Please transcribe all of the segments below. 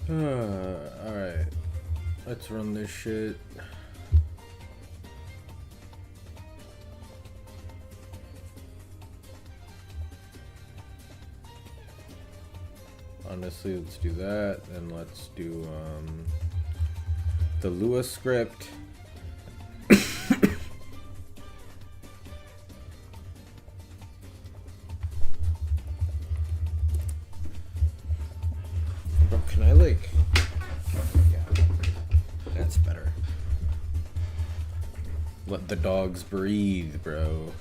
Alright. Let's run this shit. Honestly, let's do that, and let's do the Lua script. Bro, can I like? Yeah, that's better. Let the dogs breathe, bro.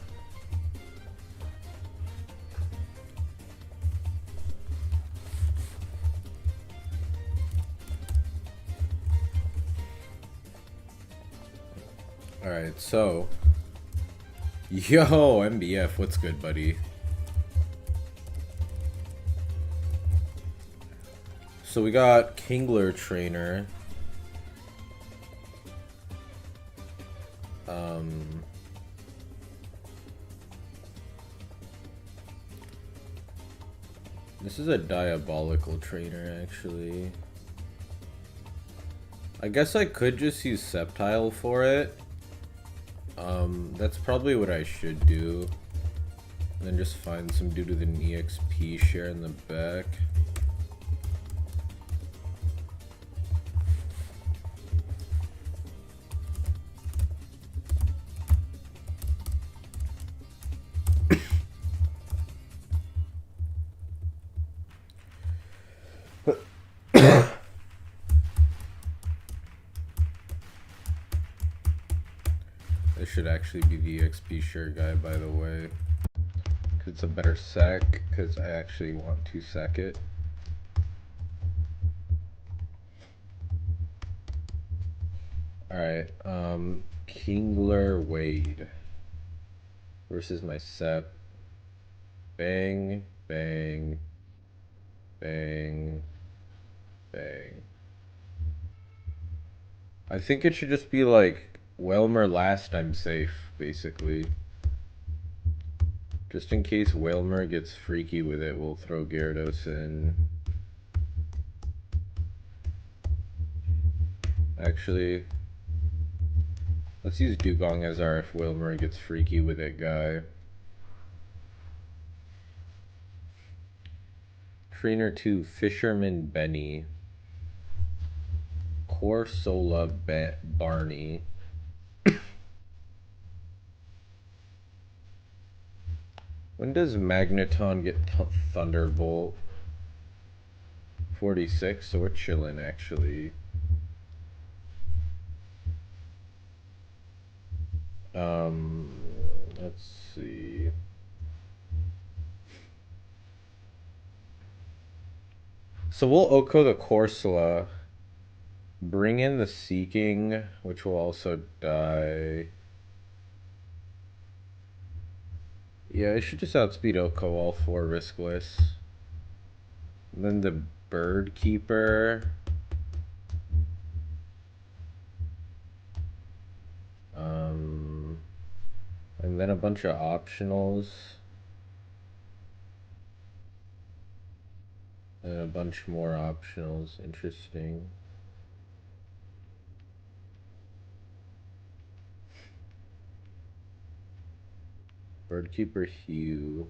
Alright, so yo, MBF, what's good, buddy? So we got Kingler Trainer. This is a diabolical trainer, actually. I guess I could just use Septile for it. That's probably what I should do. And then just find some dude with an EXP share in the back. This should actually be the EXP share guy, by the way. Cause it's a better sec, because I actually want to sec it. Alright, Kingler Wade versus my Sep. Bang, bang, bang, bang. I think it should just be like Whelmer last, I'm safe, basically. Just in case Whelmer gets freaky with it, we'll throw Gyarados in. Actually, let's use Dugong as our if Whelmer gets freaky with it guy. Trainer 2, Fisherman Benny. Corsola Barney. When does Magneton get Thunderbolt? 46, so we're chilling actually. Let's see. So we'll Oko the Corsola. Bring in the Seeking, which will also die. Yeah, I should just outspeed Oko all 4 riskless. And then the Bird Keeper. And then a bunch of optionals. And a bunch more optionals. Interesting. Birdkeeper Hugh.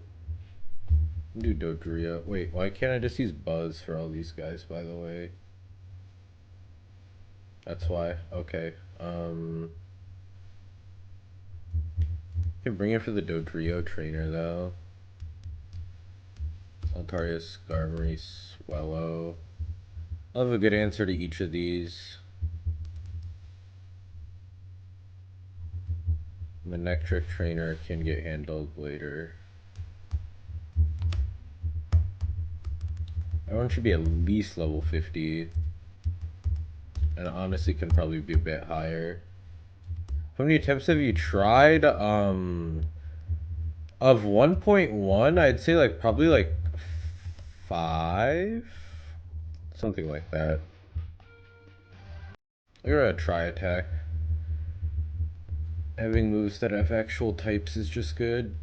Do Dodrio. Wait, why can't I just use Buzz for all these guys, by the way? That's why. Okay. Can bring it for the Dodrio trainer, though. Altarius, Skarmory, Swellow. I'll have a good answer to each of these. Manectric trainer can get handled later. Everyone should be at least level 50. And honestly can probably be a bit higher. How many attempts have you tried? Of 1.1, I'd say like probably like 5? Something like that. We're gonna try attack. Having moves that have actual types is just good.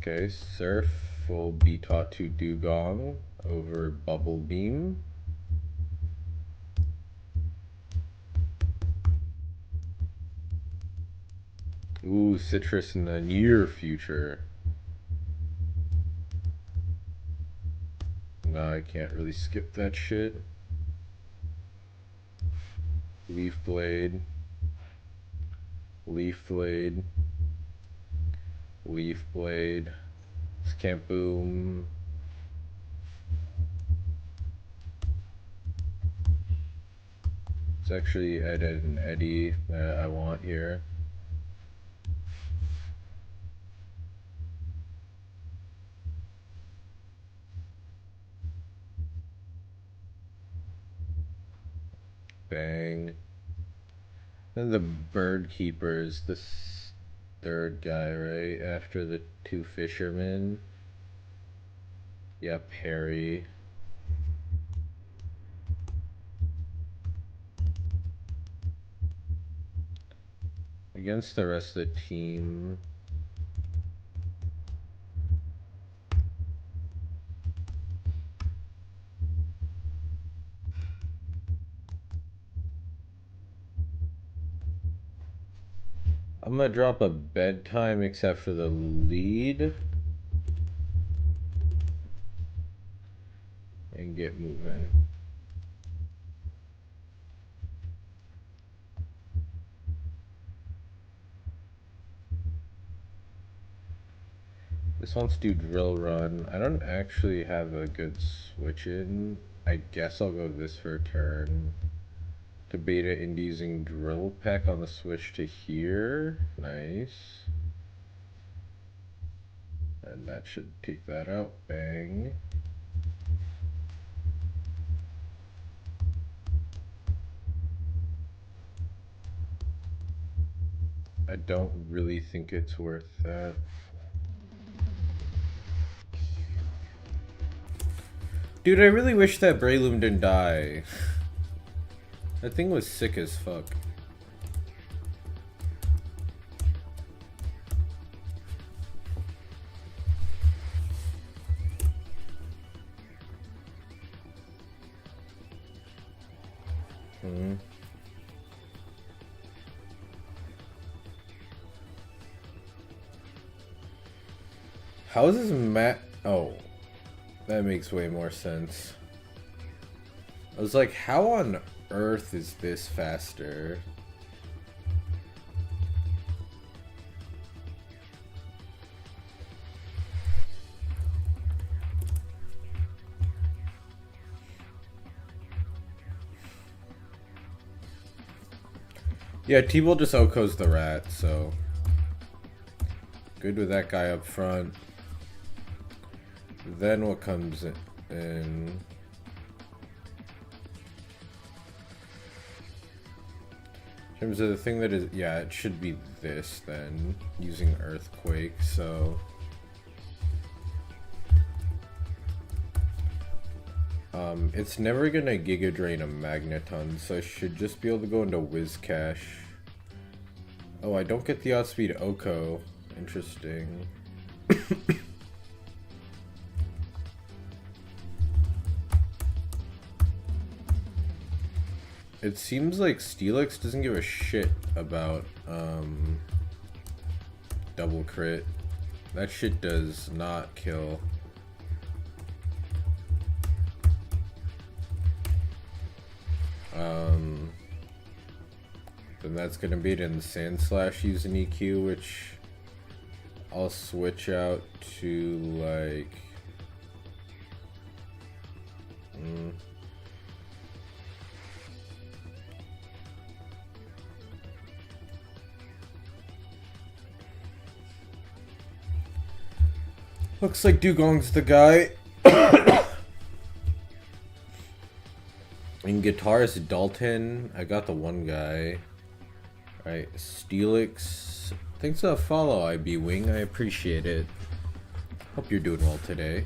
Okay, Surf will be taught to Dugong over Bubble Beam. Ooh, Citrus in the near future. No, I can't really skip that shit. Leaf Blade. Leaf Blade. Leaf Blade. Scampoom. It's actually Ed, Ed, and Eddie that I want here. Bang. Then the Bird Keeper's the third guy, right? After the two fishermen. Yep, Harry. Against the rest of the team. I'm gonna drop a bedtime except for the lead. And get moving. This wants to do drill run. I don't actually have a good switch in. I guess I'll go this for a turn. To beta and using drill peck on the switch to here. Nice. And that should take that out. Bang. I don't really think it's worth that. Dude, I really wish that Breloom didn't die. That thing was sick as fuck. How is this map? Oh, that makes way more sense. I was like, how on earth is this faster? Yeah, T-Bull just OHKOs the rat, so good with that guy up front. Then what comes in? In terms of the thing that is, yeah, it should be this then, using Earthquake, so it's never gonna Giga Drain a Magneton, so I should just be able to go into Whiscash. Oh, I don't get the outspeed OHKO. Interesting. It seems like Steelix doesn't give a shit about double crit. That shit does not kill. Then that's gonna be it in Sand Slash using EQ, which I'll switch out to like Looks like Dugong's the guy. In guitarist Dalton, I got the one guy. Right, Steelix. Thanks for the follow, IB Wing. I appreciate it. Hope you're doing well today.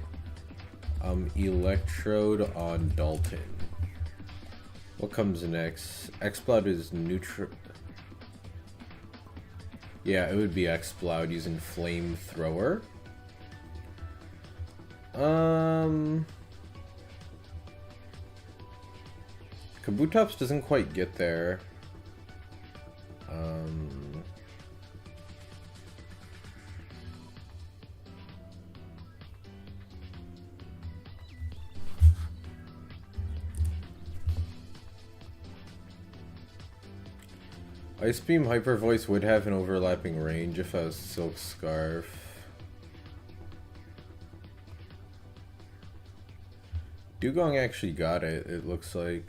Electrode on Dalton. What comes next? Exploud is neutral. Yeah, it would be Exploud using Flamethrower. Kabutops doesn't quite get there. Ice Beam Hyper Voice would have an overlapping range if I was Silk Scarf. Dugong actually got it, it looks like.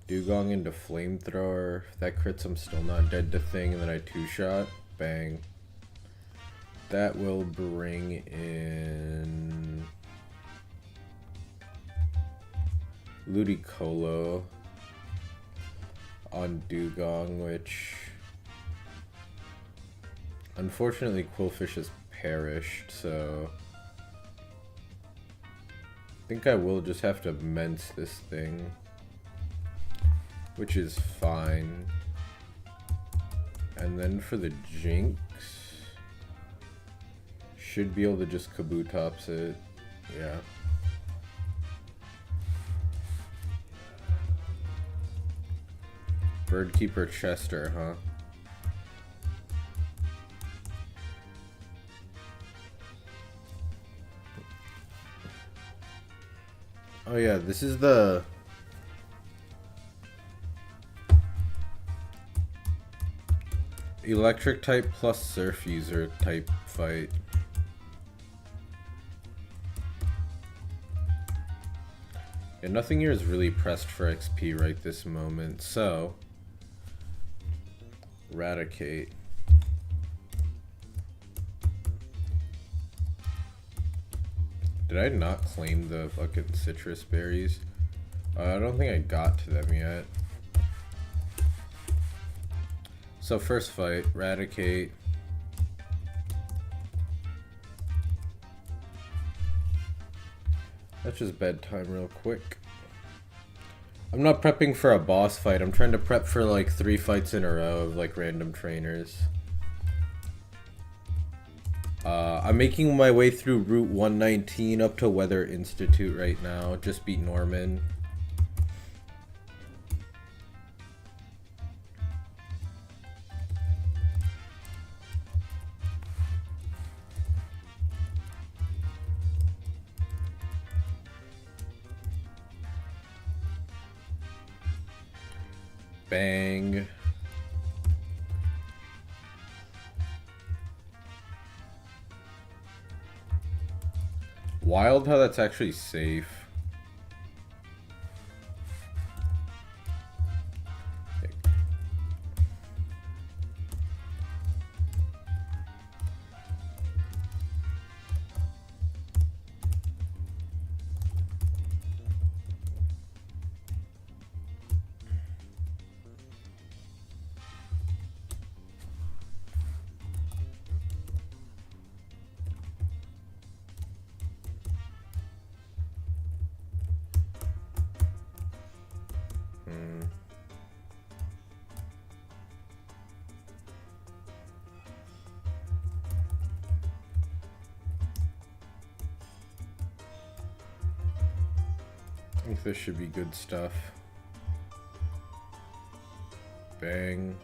Dugong into Flamethrower. If that crits, I'm still not dead to Thing, and then I two-shot. Bang. That will bring in Ludicolo on Dugong, which unfortunately Quillfish has perished, so I think I will just have to mince this thing, which is fine. And then for the Jinx, should be able to just Kabutops it, yeah. Birdkeeper Chester, huh? Oh yeah, this is the electric type plus surf user type fight. And nothing here is really pressed for XP right this moment, so Eradicate. Did I not claim the fucking citrus berries? I don't think I got to them yet. So first fight, Eradicate. That's just bedtime real quick. I'm not prepping for a boss fight. I'm trying to prep for like 3 fights in a row of like random trainers. I'm making my way through Route 119 up to Weather Institute right now. Just beat Norman. Bang. Wild how that's actually safe. I think this should be good stuff. Bang.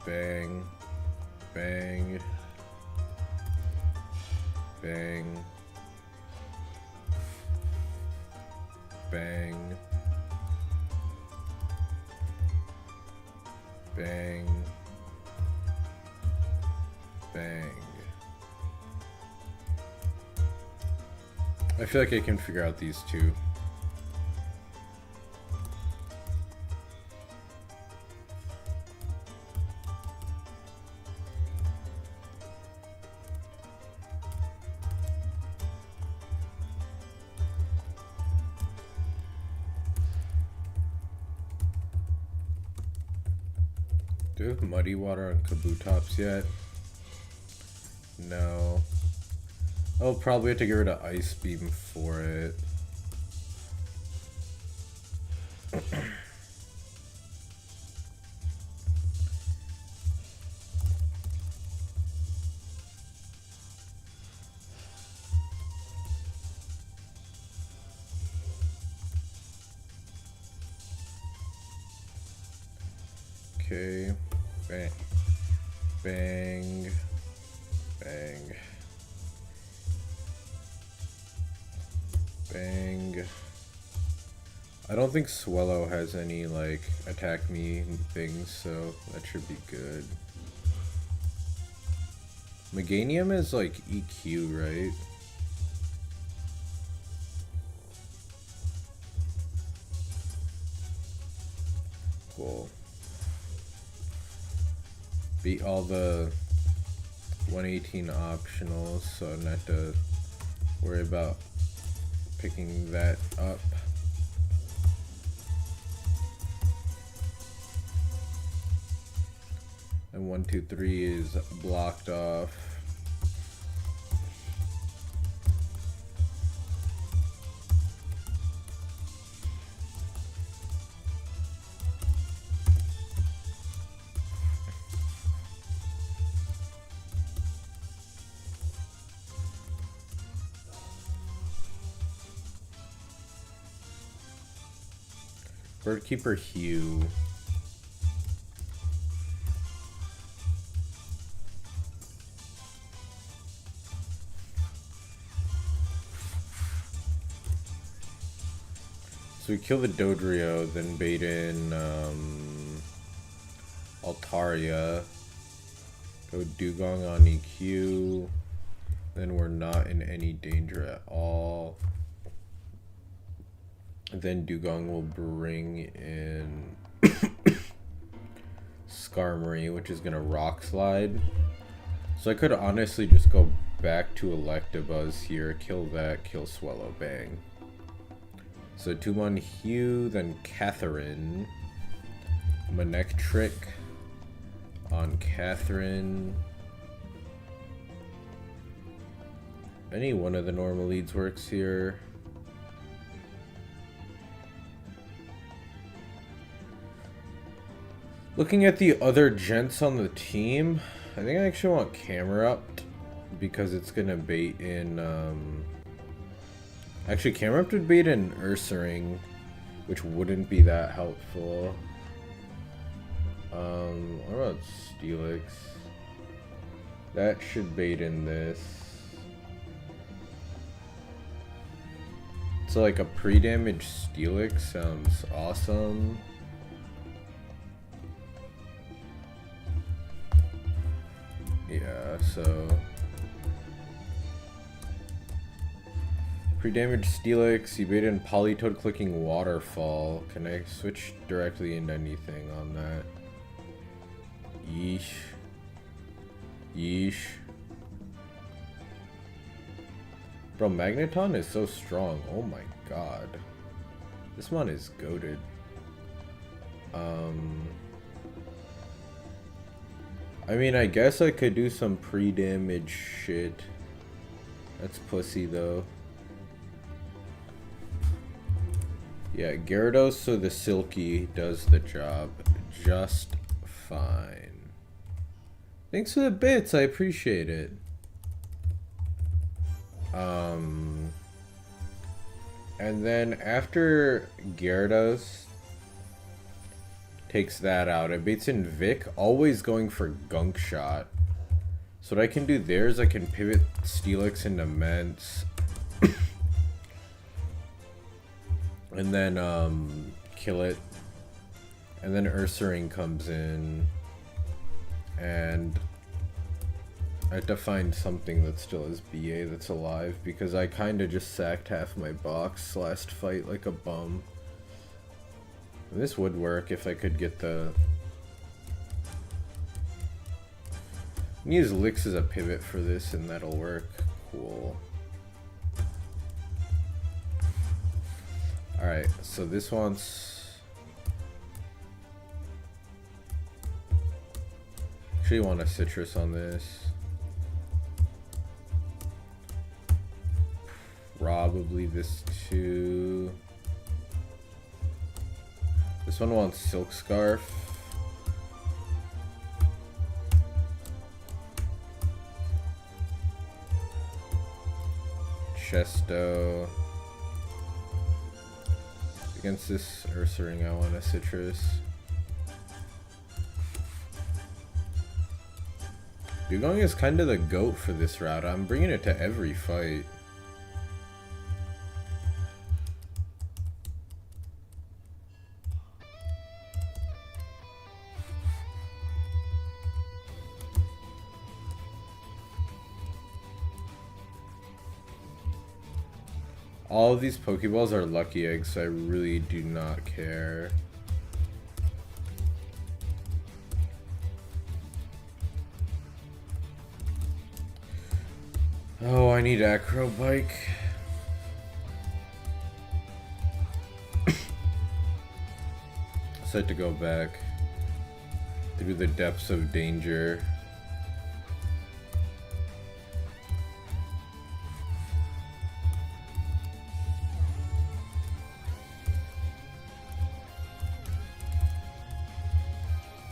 Bang. Bang. Bang. Bang. Bang. Bang. I feel like I can figure out these two. Do we have muddy water on Kabutops yet? No. Oh, probably have to get rid of Ice Beam for it. Okay. Bang. Bang. Bang. Bang. I don't think Swellow has any, like, attack me things, so that should be good. Meganium is, like, EQ, right? Cool. Beat all the 118 optionals, so I don't have to worry about picking that up. And 1, 2, 3 is blocked off. Birdkeeper Hugh. So we kill the Dodrio, then bait in Altaria. Go Dugong on EQ. Then we're not in any danger at all. Then Dugong will bring in Skarmory, which is gonna Rock Slide. So I could honestly just go back to Electabuzz here, kill that, kill Swellow, bang. So Tumon Hugh, then Catherine. Manectric on Catherine. Any one of the normal leads works here. Looking at the other gents on the team, I think I actually want Camerupt because it's gonna bait in actually Camerupt would bait in Ursaring, which wouldn't be that helpful. What about Steelix? That should bait in this. So like a pre-damage Steelix sounds awesome. Yeah, so pre-damage Steelix, you bait in Politoed clicking Waterfall. Can I switch directly into anything on that? Yeesh. Yeesh. Bro, Magneton is so strong. Oh my god. This one is goated. I mean, I guess I could do some pre-damage shit. That's pussy, though. Yeah, Gyarados, so the Silky does the job just fine. Thanks for the bits, I appreciate it. And then after Gyarados takes that out, it baits in Vic, always going for Gunk Shot. So what I can do there is I can pivot Steelix into Mence. And then kill it. And then Ursaring comes in. And I have to find something that still is BA that's alive, because I kind of just sacked half my box last fight like a bum. And this would work if I could get the... I use Licks as a pivot for this and that'll work. Cool. Alright, so this wants... Actually want a citrus on this. Probably this too. This one wants silk scarf. Chesto. Against this Ursaring, I want a citrus. Dugong is kind of the goat for this route. I'm bringing it to every fight. All of these Pokeballs are lucky eggs, so I really do not care. Oh, I need Acro Bike. Set to go back through the depths of danger.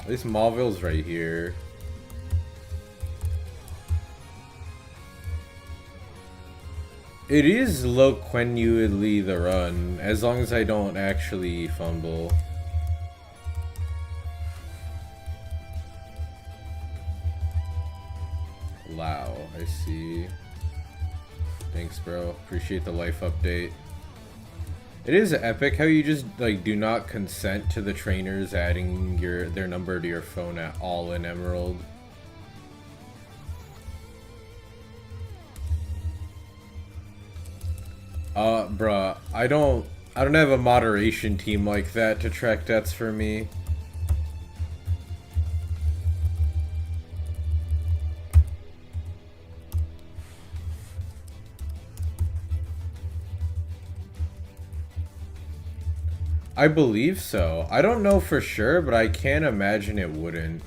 At least Mauville's right here. It is loquenudly the run, as long as I don't actually fumble. Wow, I see. Thanks, bro. Appreciate the life update. It is epic how you just like do not consent to the trainers adding their number to your phone at all in Emerald. Bruh, I don't have a moderation team like that to track deaths for me. I believe so. I don't know for sure, but I can't imagine it wouldn't.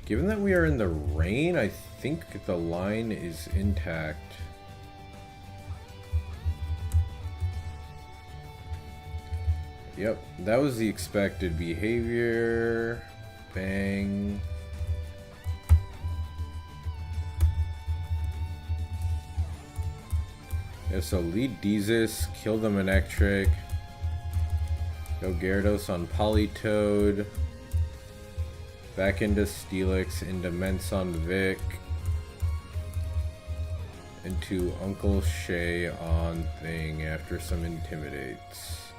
Given that we are in the rain, I think the line is intact. Yep, that was the expected behavior. Bang. Yeah, so lead Deezus, kill the Manectric. Go Gyarados on Politoed. Back into Steelix, into Mence on Vic. Into Uncle Shay on Thing after some Intimidates.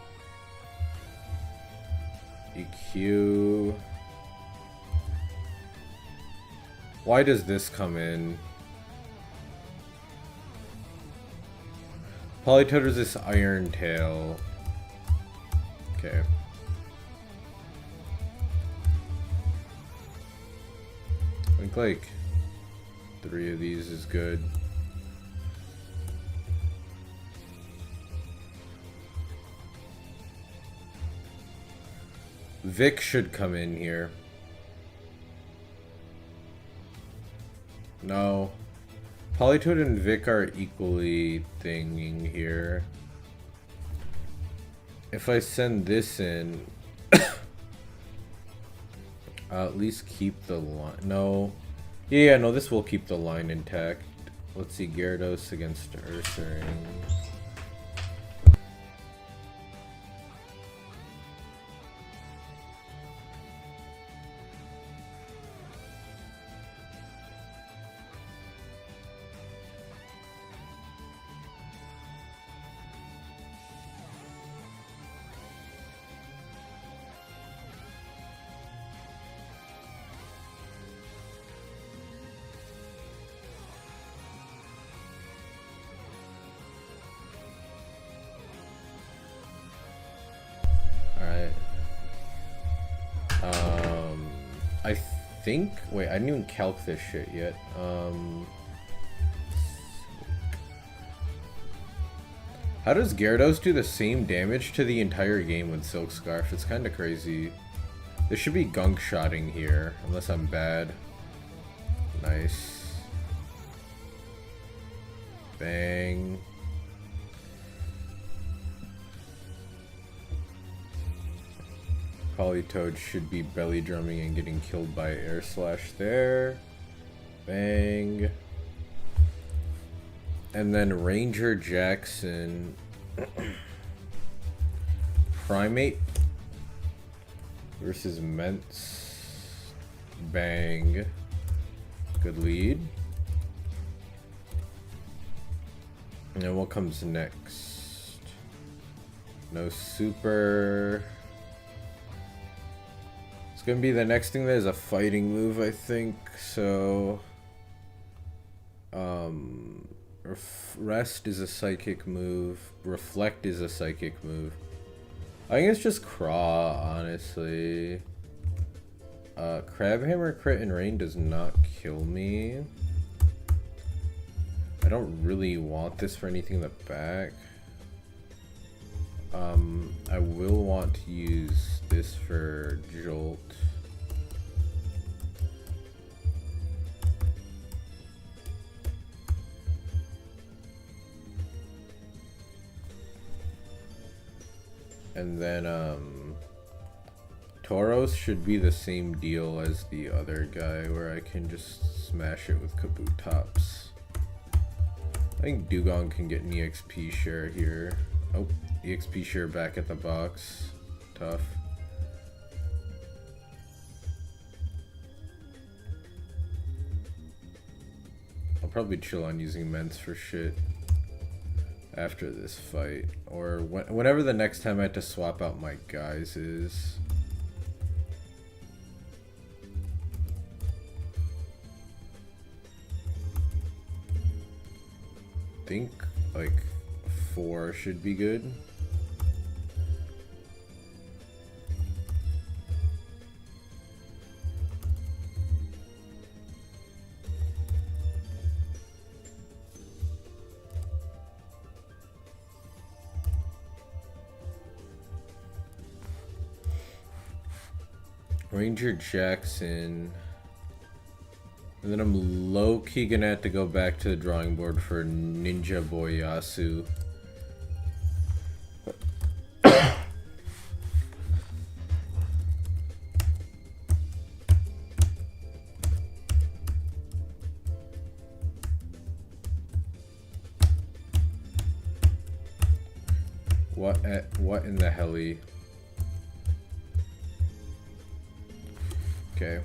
EQ. Why does this come in? Politoed is this Iron Tail. Okay. I think like 3 of these is good. Vic should come in here. No. Politoed and Vic are equally thinging here. If I send this in, I'll at least keep the line. No. Yeah, no, this will keep the line intact. Let's see, Gyarados against Ursaring. I think, wait, I didn't even calc this shit yet. How does Gyarados do the same damage to the entire game with Silk Scarf? It's kind of crazy. There should be gunk shotting here, unless I'm bad. Nice. Bang. Politoed should be belly drumming and getting killed by Air Slash there. Bang. And then Ranger Jackson. Primate versus Ments. Bang. Good lead. And then what comes next? No super. It's gonna be the next thing that is a fighting move, I think. So Rest is a psychic move. Reflect is a psychic move. I think it's just Craw, honestly. Crabhammer crit and rain does not kill me. I don't really want this for anything in the back. I will want to use this for Jolt. And then Tauros should be the same deal as the other guy, where I can just smash it with Kabutops. I think Dugong can get an EXP share here. Oh, EXP share back at the box. Tough. I'll probably chill on using Ments for shit after this fight, or whenever the next time I have to swap out my guys is. I think like 4 should be good. Ranger Jackson. And then I'm low-key gonna have to go back to the drawing board for Ninja Boy Yasu. What in the helly? Okay.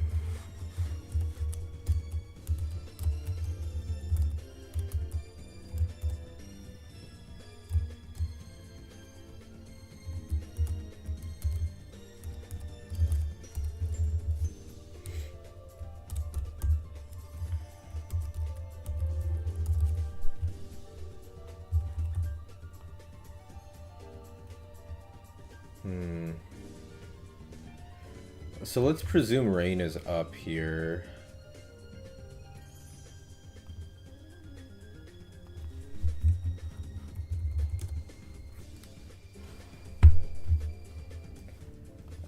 So let's presume rain is up here.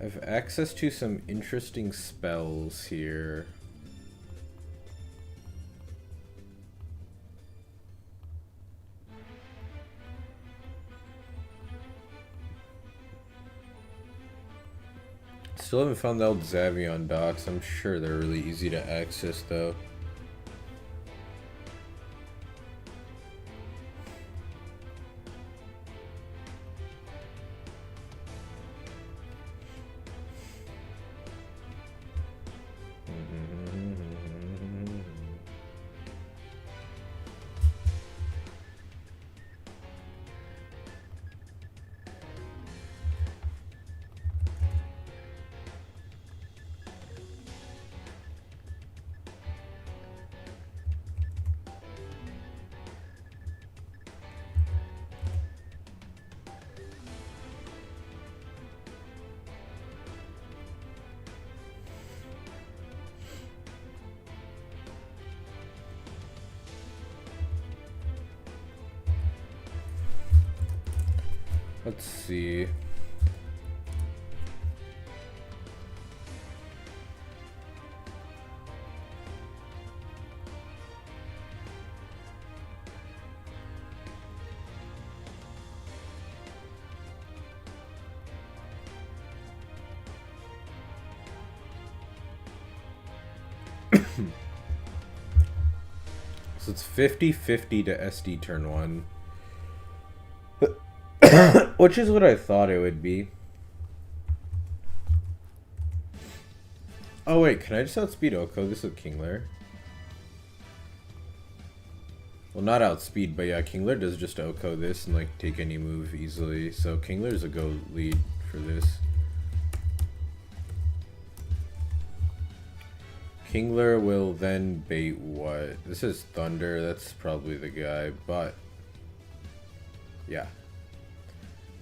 I have access to some interesting spells here. Still haven't found the old Zavion docs. I'm sure they're really easy to access though. Let's see. So it's 50-50 to SD turn 1. Which is what I thought it would be. Oh wait, can I just outspeed Oko this with Kingler? Well, not outspeed, but yeah, Kingler does just Oko this and like take any move easily. So Kingler's a go lead for this. Kingler will then bait what? This is Thunder, that's probably the guy, but yeah.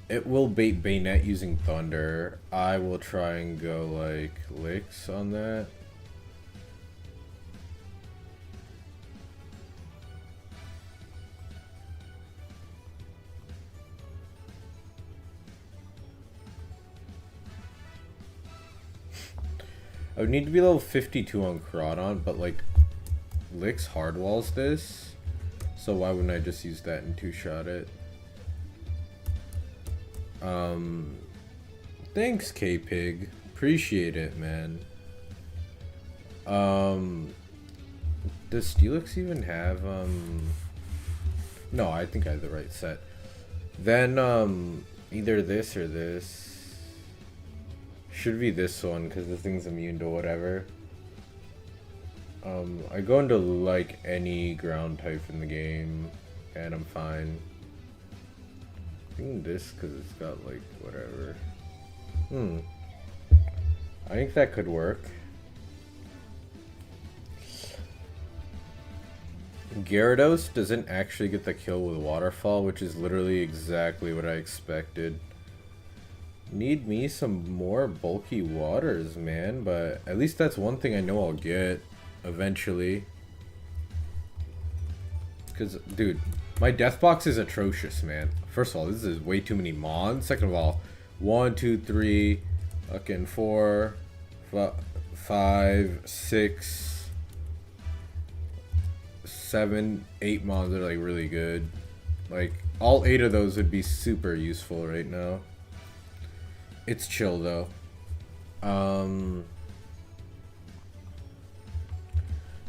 It will bait Bayonet using Thunder. I will try and go like Licks on that. I would need to be level 52 on Crawdon, but like Licks hardwalls this, so why wouldn't I just use that and two-shot it? Thanks K-Pig. Appreciate it, man. Does Steelix even have, no, I think I have the right set. Then, either this or this. Should be this one, because the thing's immune to whatever. I go into, like, any ground type in the game, and I'm fine. I think this, because it's got, like, whatever. I think that could work. Gyarados doesn't actually get the kill with Waterfall, which is literally exactly what I expected. Need me some more bulky waters, man, but at least that's one thing I know I'll get eventually. Because, dude, my death box is atrocious, man. First of all, this is way too many mons. Second of all, 1, 2, 3, fucking 4, 5, 6, 7, 8 mons are like really good. Like, all 8 of those would be super useful right now. It's chill though.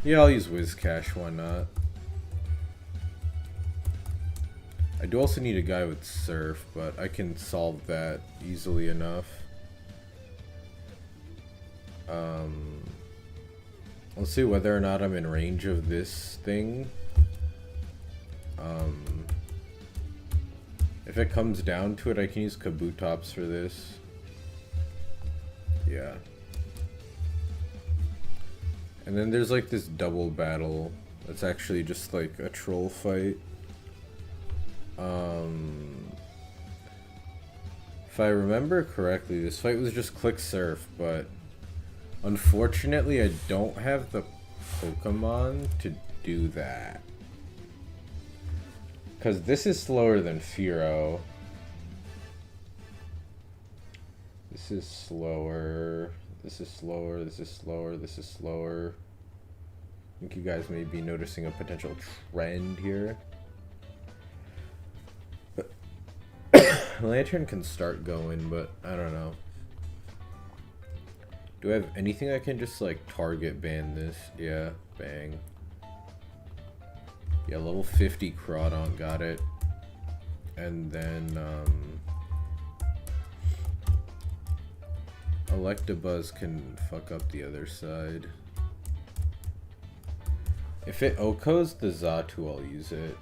Yeah, I'll use Wizcash, why not? I do also need a guy with Surf, but I can solve that easily enough. Let's see whether or not I'm in range of this thing. If it comes down to it, I can use Kabutops for this. Yeah. And then there's like this double battle that's actually just like a troll fight. If I remember correctly, this fight was just click surf, but unfortunately I don't have the Pokemon to do that. Because this is slower than Fearow. This is slower. This is slower. This is slower. This is slower. I think you guys may be noticing a potential trend here. Lantern can start going, but I don't know. Do I have anything I can just like target ban this? Yeah, bang. Yeah, level 50 Crawdon, got it. And then Electabuzz can fuck up the other side. If it Okos the Xatu, I'll use it.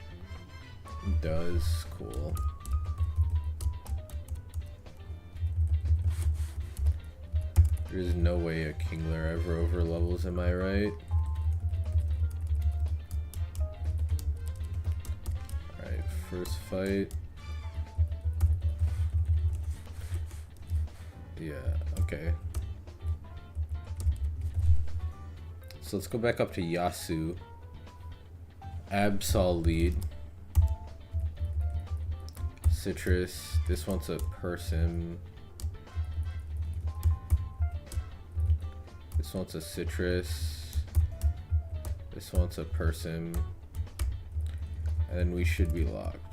It does, cool. There's no way a Kingler ever over levels, am I right? Alright, first fight. Yeah, okay. So let's go back up to Yasu. Absol lead. citrus. This wants a persim. This wants a citrus. This wants a persim. And we should be locked.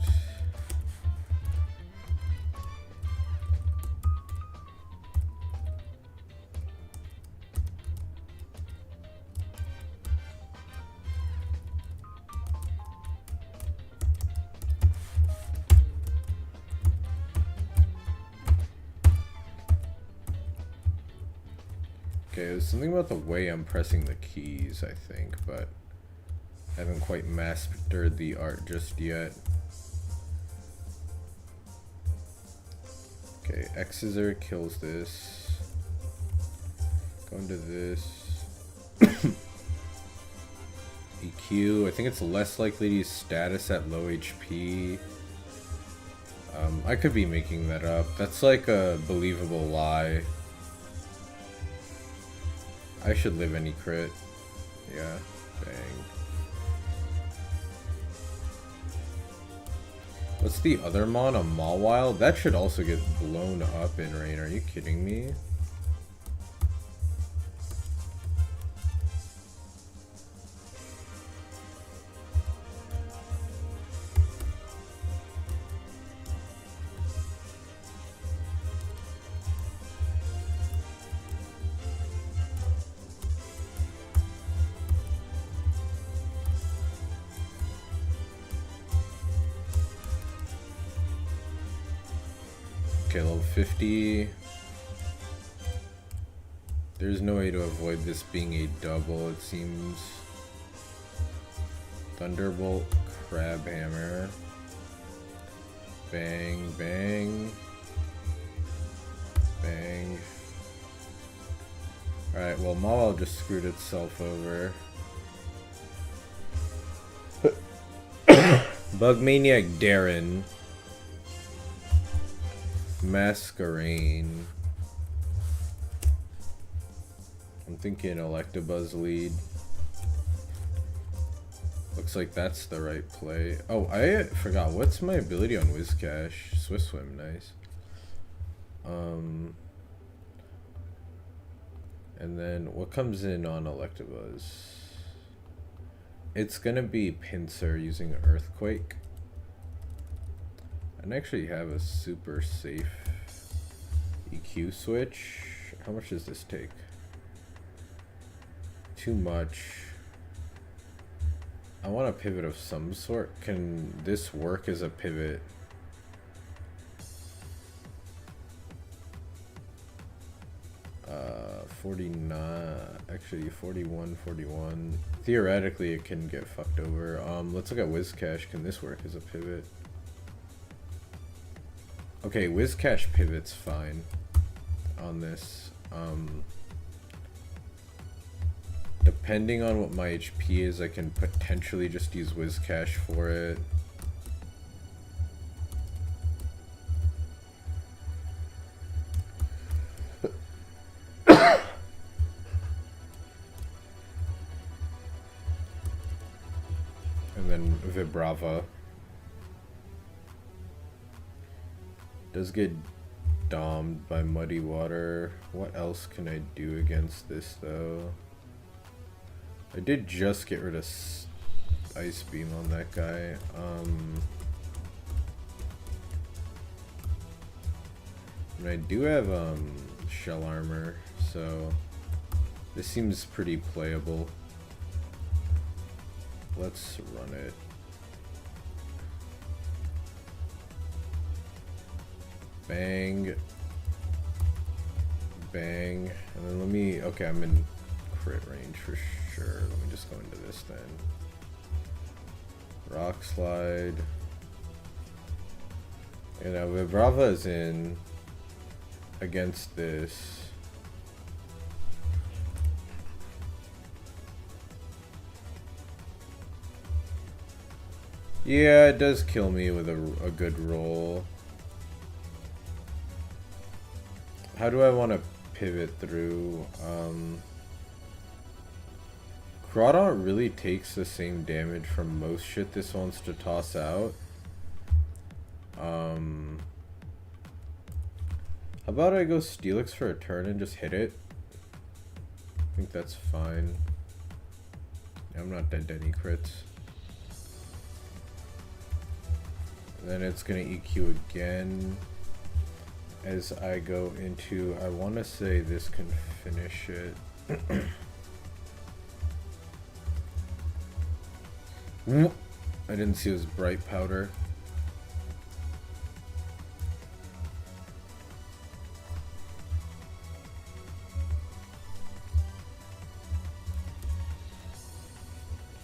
Okay, there's something about the way I'm pressing the keys, I think, but I haven't quite mastered the art just yet. Okay, Appetizer kills this. Go into this. EQ, I think it's less likely to use status at low HP. I could be making that up. That's like a believable lie. I should live any crit. Yeah, bang. What's the other mon? A Mawile? That should also get blown up in rain. Are you kidding me? Okay, level 50. There's no way to avoid this being a double, it seems. Thunderbolt, Crab Hammer. Bang, bang. Bang. Alright, well, Mawile just screwed itself over. Bug Maniac Darren. Masquerain. I'm thinking Electabuzz lead. Looks like that's the right play. Oh, I forgot. What's my ability on Whiscash? Swift Swim, nice. And then what comes in on Electabuzz? It's gonna be Pinsir using Earthquake. I actually have a super safe EQ switch. How much does this take? Too much. I want a pivot of some sort. Can this work as a pivot? Uh, 49, actually 41, 41. Theoretically it can get fucked over. Let's look at Whiscash. Can this work as a pivot? Okay, Whiscash pivot's fine on this. Depending on what my HP is, I can potentially just use Whiscash for it. And then Vibrava. Does get domed by Muddy Water. What else can I do against this though? I did just get rid of Ice Beam on that guy. And I do have Shell Armor, so this seems pretty playable. Let's run it. Bang. Bang. And then let me, okay, I'm in crit range for sure. Let me just go into this then. Rock Slide. And now Vibrava is in against this. Yeah, it does kill me with a good roll. How do I want to pivot through? Crawdaunt really takes the same damage from most shit this wants to toss out. How about I go Steelix for a turn and just hit it? I think that's fine. I'm not dead to any crits. Then it's gonna EQ again as I go into, I want to say this can finish it. I didn't see his bright powder.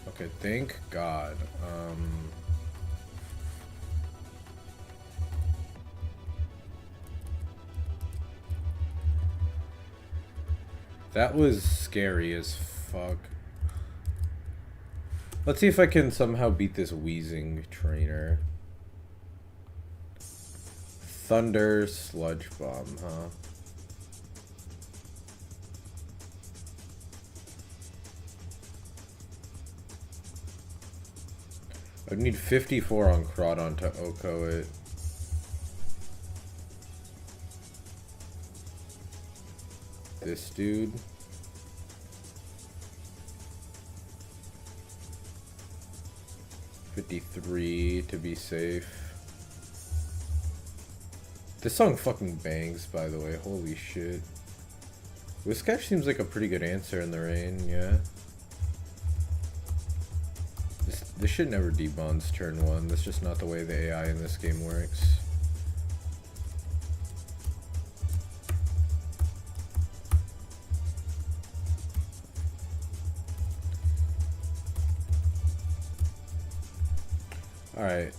Okay, thank God. That was scary as fuck. Let's see if I can somehow beat this wheezing trainer. Thunder Sludge Bomb, huh? I'd need 54 on Crawdon to Oko it. This dude. $53 to be safe. This song fucking bangs, by the way. Holy shit. Whiskash seems like a pretty good answer in the rain, yeah. This shit never debonds turn 1. That's just not the way the AI in this game works. Alright,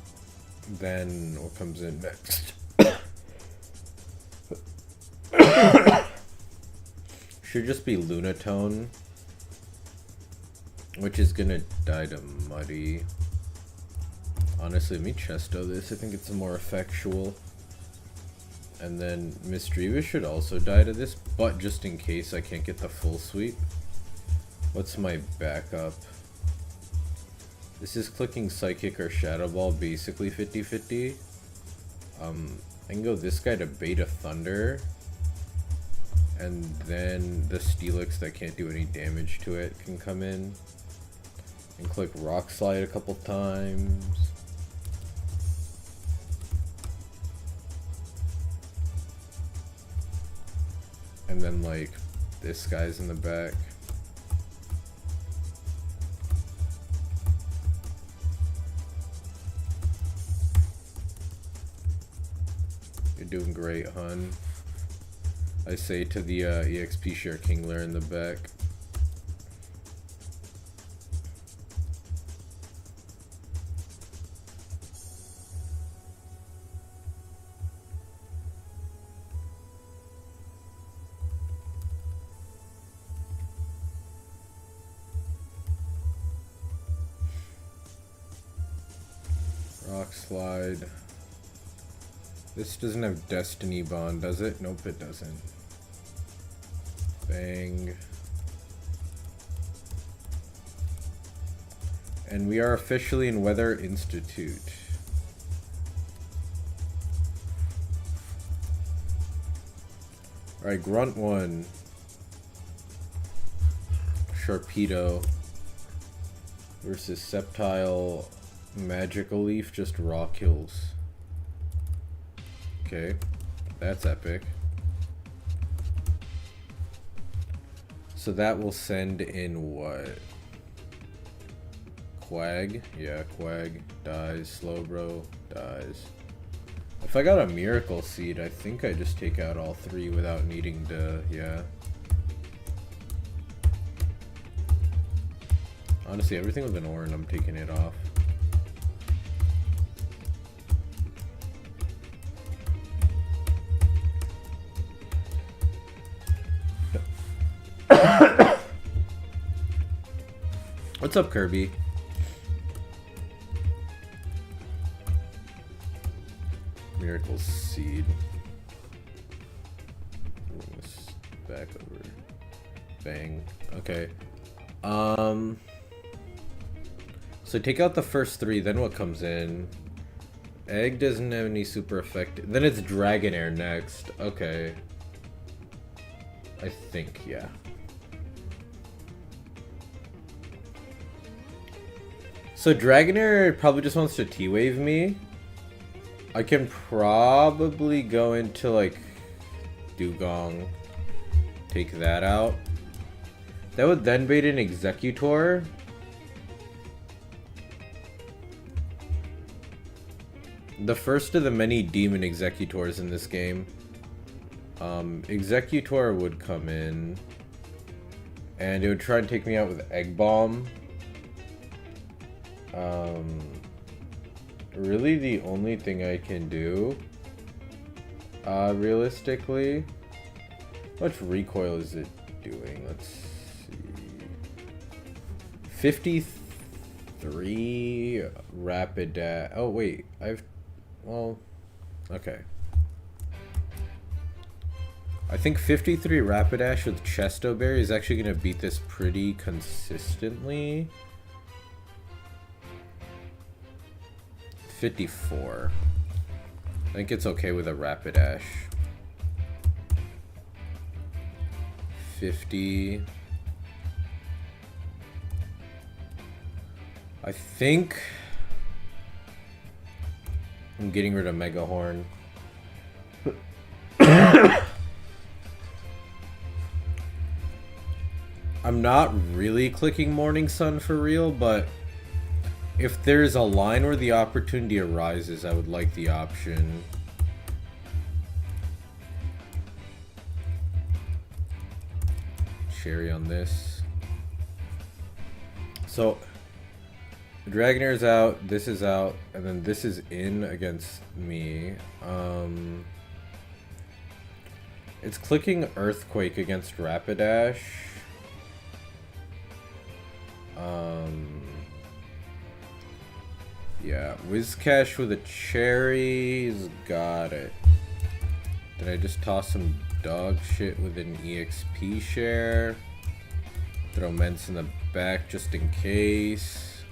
then what comes in next? Should just be Lunatone, which is gonna die to Muddy. Honestly, let me Chesto this, I think it's more effectual. And then Misdreavus should also die to this, but just in case I can't get the full sweep. What's my backup? This is clicking Psychic or Shadow Ball, basically 50-50. I can go this guy to Beta Thunder. And then the Steelix that can't do any damage to it can come in. And click Rock Slide a couple times. And then like, this guy's in the back. Doing great, hun. I say to the EXP share Kingler in the back. Rock Slide. This doesn't have Destiny Bond, does it? Nope, it doesn't. Bang. And we are officially in Weather Institute. Alright, Grunt 1. Sharpedo versus Sceptile Magical Leaf, just raw kills. Okay, that's epic. So that will send in what? Quag? Yeah, Quag dies. Slowbro dies. If I got a Miracle Seed, I think I just take out all 3 without needing to, yeah. Honestly, everything with an Oran, I'm taking it off. What's up, Kirby? Miracle Seed. Bring this back over. Bang. Okay. So take out the first 3, then what comes in? Egg doesn't have any super effective. Then it's Dragonair next. Okay. I think, yeah. So Dragonair probably just wants to T-Wave me. I can probably go into, like, Dugong. Take that out. That would then bait an Executor. The first of the many Demon Executors in this game. Executor would come in. And it would try and take me out with Egg Bomb. Really the only thing I can do, realistically, how much recoil is it doing? Let's see. 53 rapid dash. Oh wait, well, okay. I think 53 Rapidash with Chesto Berry is actually going to beat this pretty consistently. 54. I think it's okay with a Rapidash. 50. I think I'm getting rid of Mega Horn. I'm not really clicking Morning Sun for real, but if there's a line where the opportunity arises, I would like the option. Cherry on this. So, Dragonair's out, this is out, and then this is in against me. It's clicking Earthquake against Rapidash. Yeah, Whiscash with a Cherry's got it. Did I just toss some dog shit with an EXP share? Throw Ments in the back just in case.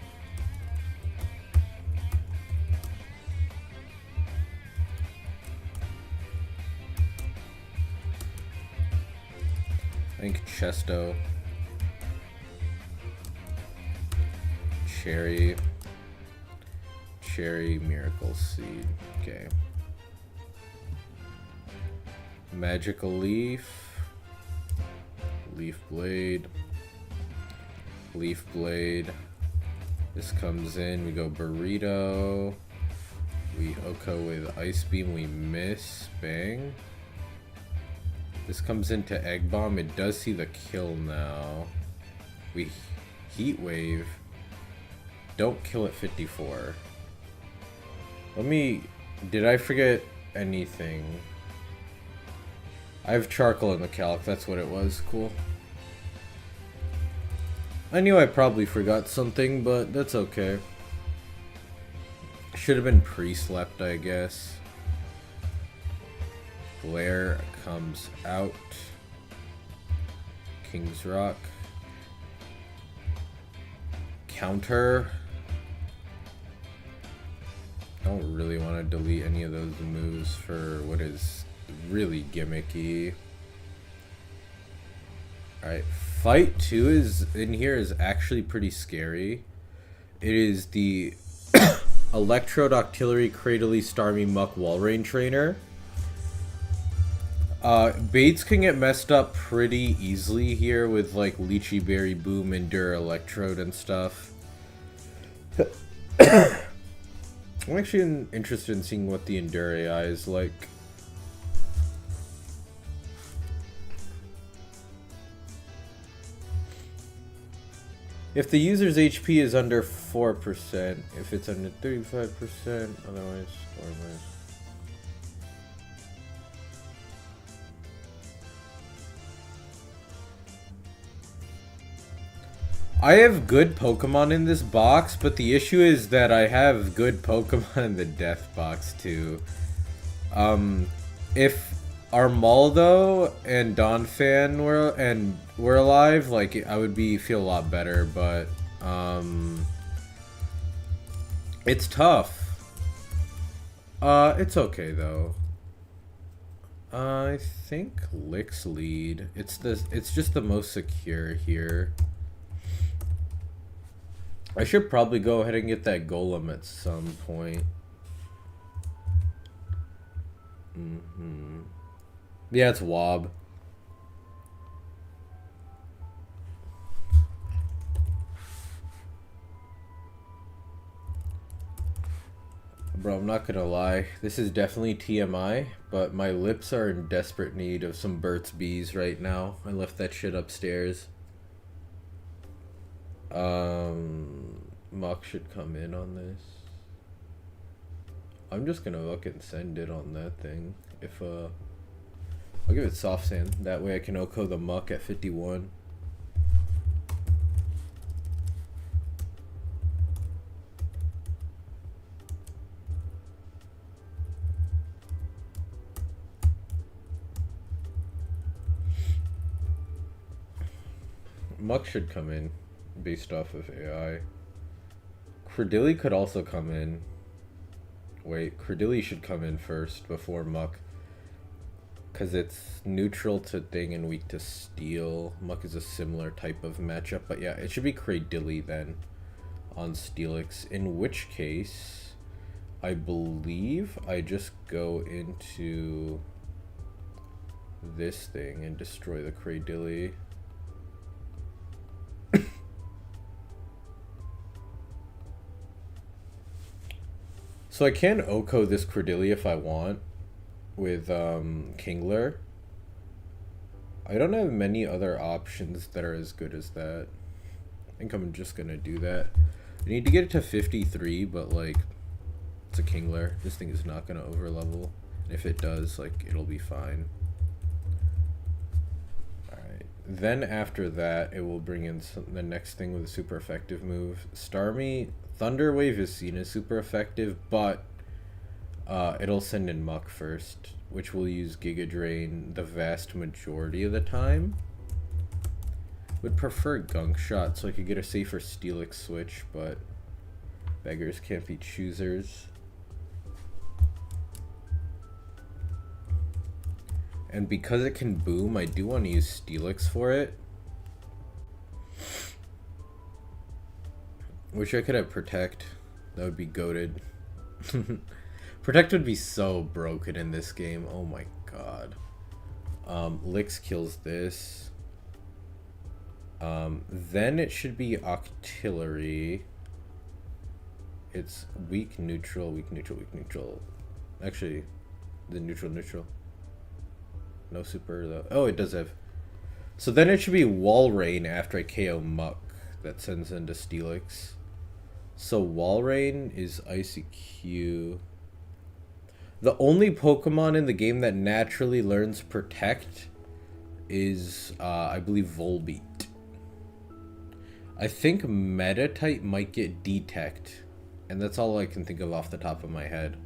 I think Chesto. Cherry. Cherry, Miracle Seed. Okay. Magical Leaf. Leaf Blade. Leaf Blade. This comes in. We go Burrito. We Oko with Ice Beam. We miss. Bang. This comes into Egg Bomb. It does see the kill now. We Heat Wave. Don't kill at 54. Did I forget anything? I have Charcoal in the calc, that's what it was. Cool. I knew I probably forgot something, but that's okay. Should have been pre-slept, I guess. Glare comes out. King's Rock. Counter. I don't really want to delete any of those moves for what is really gimmicky. Alright, Fight 2 is in here is actually pretty scary. It is the Electrode Octillery Cradily Starmie Muck Walrein Trainer. Baits can get messed up pretty easily here with like Lychee Berry, Boom, Endure, Electrode, and stuff. I'm actually interested in seeing what the Endure AI is like. If the user's HP is under 4%, if it's under 35%, otherwise, otherwise. I have good Pokemon in this box, but the issue is that I have good Pokemon in the Death box too. If Armaldo and Donphan were alive, like I would feel a lot better, but it's tough. It's okay though. I think Lick's lead. It's just the most secure here. I should probably go ahead and get that golem at some point. Yeah, it's Wob. Bro, I'm not gonna lie. This is definitely TMI, but my lips are in desperate need of some Burt's Bees right now. I left that shit upstairs. Muck should come in on this. I'm just gonna fucking send it on that thing. I'll give it soft sand. That way I can Oko the Muck at 51. Muck should come in based off of AI. Credilli could also come in. Wait, Credilli should come in first before Muck. Because it's neutral to thing and weak to steel. Muck is a similar type of matchup. But yeah, it should be Credilli then on Steelix. In which case, I believe I just go into this thing and destroy the Credilli. So I can Oko this Credilli if I want with Kingler. I don't have many other options that are as good as that. I think I'm just gonna do that. I need to get it to 53, but like, it's a Kingler. This thing is not gonna overlevel. And if it does, like, it'll be fine. Alright. Then after that, it will bring in the next thing with a super effective move. Starmie, Thunder Wave is seen as super effective, but it'll send in Muck first, which will use Giga Drain the vast majority of the time. Would prefer Gunk Shot so I could get a safer Steelix switch, but beggars can't be choosers. And because it can boom, I do want to use Steelix for it. Wish I could have Protect. That would be goated. Protect would be so broken in this game. Oh my god. Lix kills this. Then it should be Octillery. It's weak, neutral, weak, neutral, weak, neutral. Actually, the neutral, neutral. No super though. Oh, it does have. So then it should be Wall Rain after I KO Muck. That sends into Steelix. So Wall Rain is Icy Q. The only Pokemon in the game that naturally learns Protect is, I believe, Volbeat. I think Meta-type might get Detect, and that's all I can think of off the top of my head.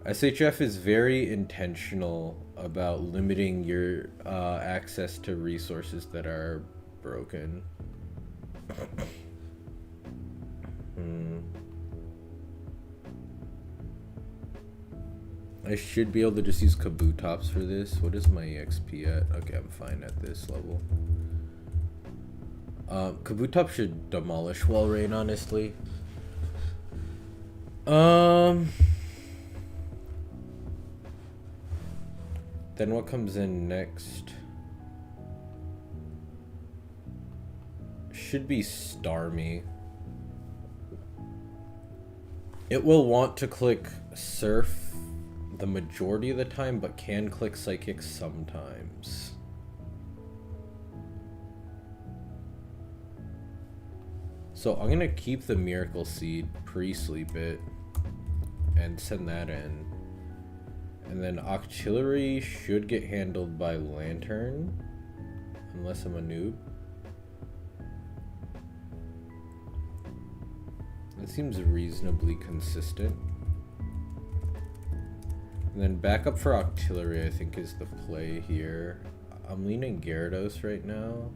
SHF is very intentional about limiting your access to resources that are broken. I should be able to just use Kabutops for this. What is my EXP at? Okay, I'm fine at this level. Kabutops should demolish Wall Rain, honestly. Then what comes in next? Should be Starmie. It will want to click Surf the majority of the time, but can click Psychic sometimes. So I'm gonna keep the Miracle Seed, pre-sleep it, and send that in. And then Octillery should get handled by Lantern, unless I'm a noob. That seems reasonably consistent. And then backup for Octillery, I think, is the play here. I'm leaning Gyarados right now.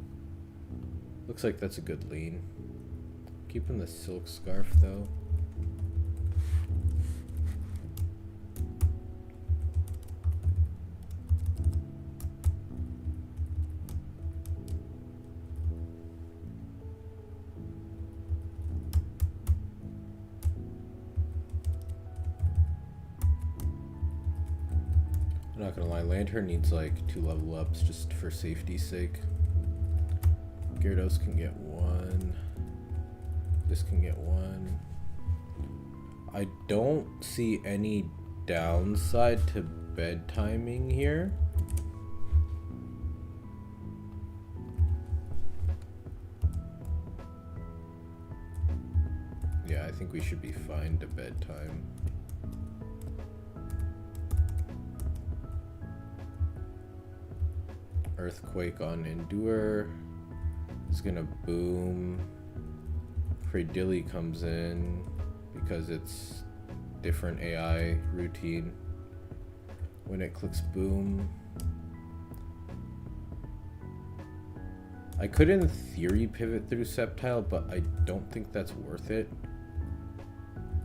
Looks like that's a good lean. Keeping the Silk Scarf, though. I'm not gonna lie, Lantern needs like 2 level ups just for safety's sake. Gyarados can get 1. This can get 1. I don't see any downside to bed timing here. Yeah, I think we should be fine to bedtime. Earthquake on Endure is gonna boom. Cradilly comes in because it's different AI routine. When it clicks boom, I could in theory pivot through Sceptile, but I don't think that's worth it.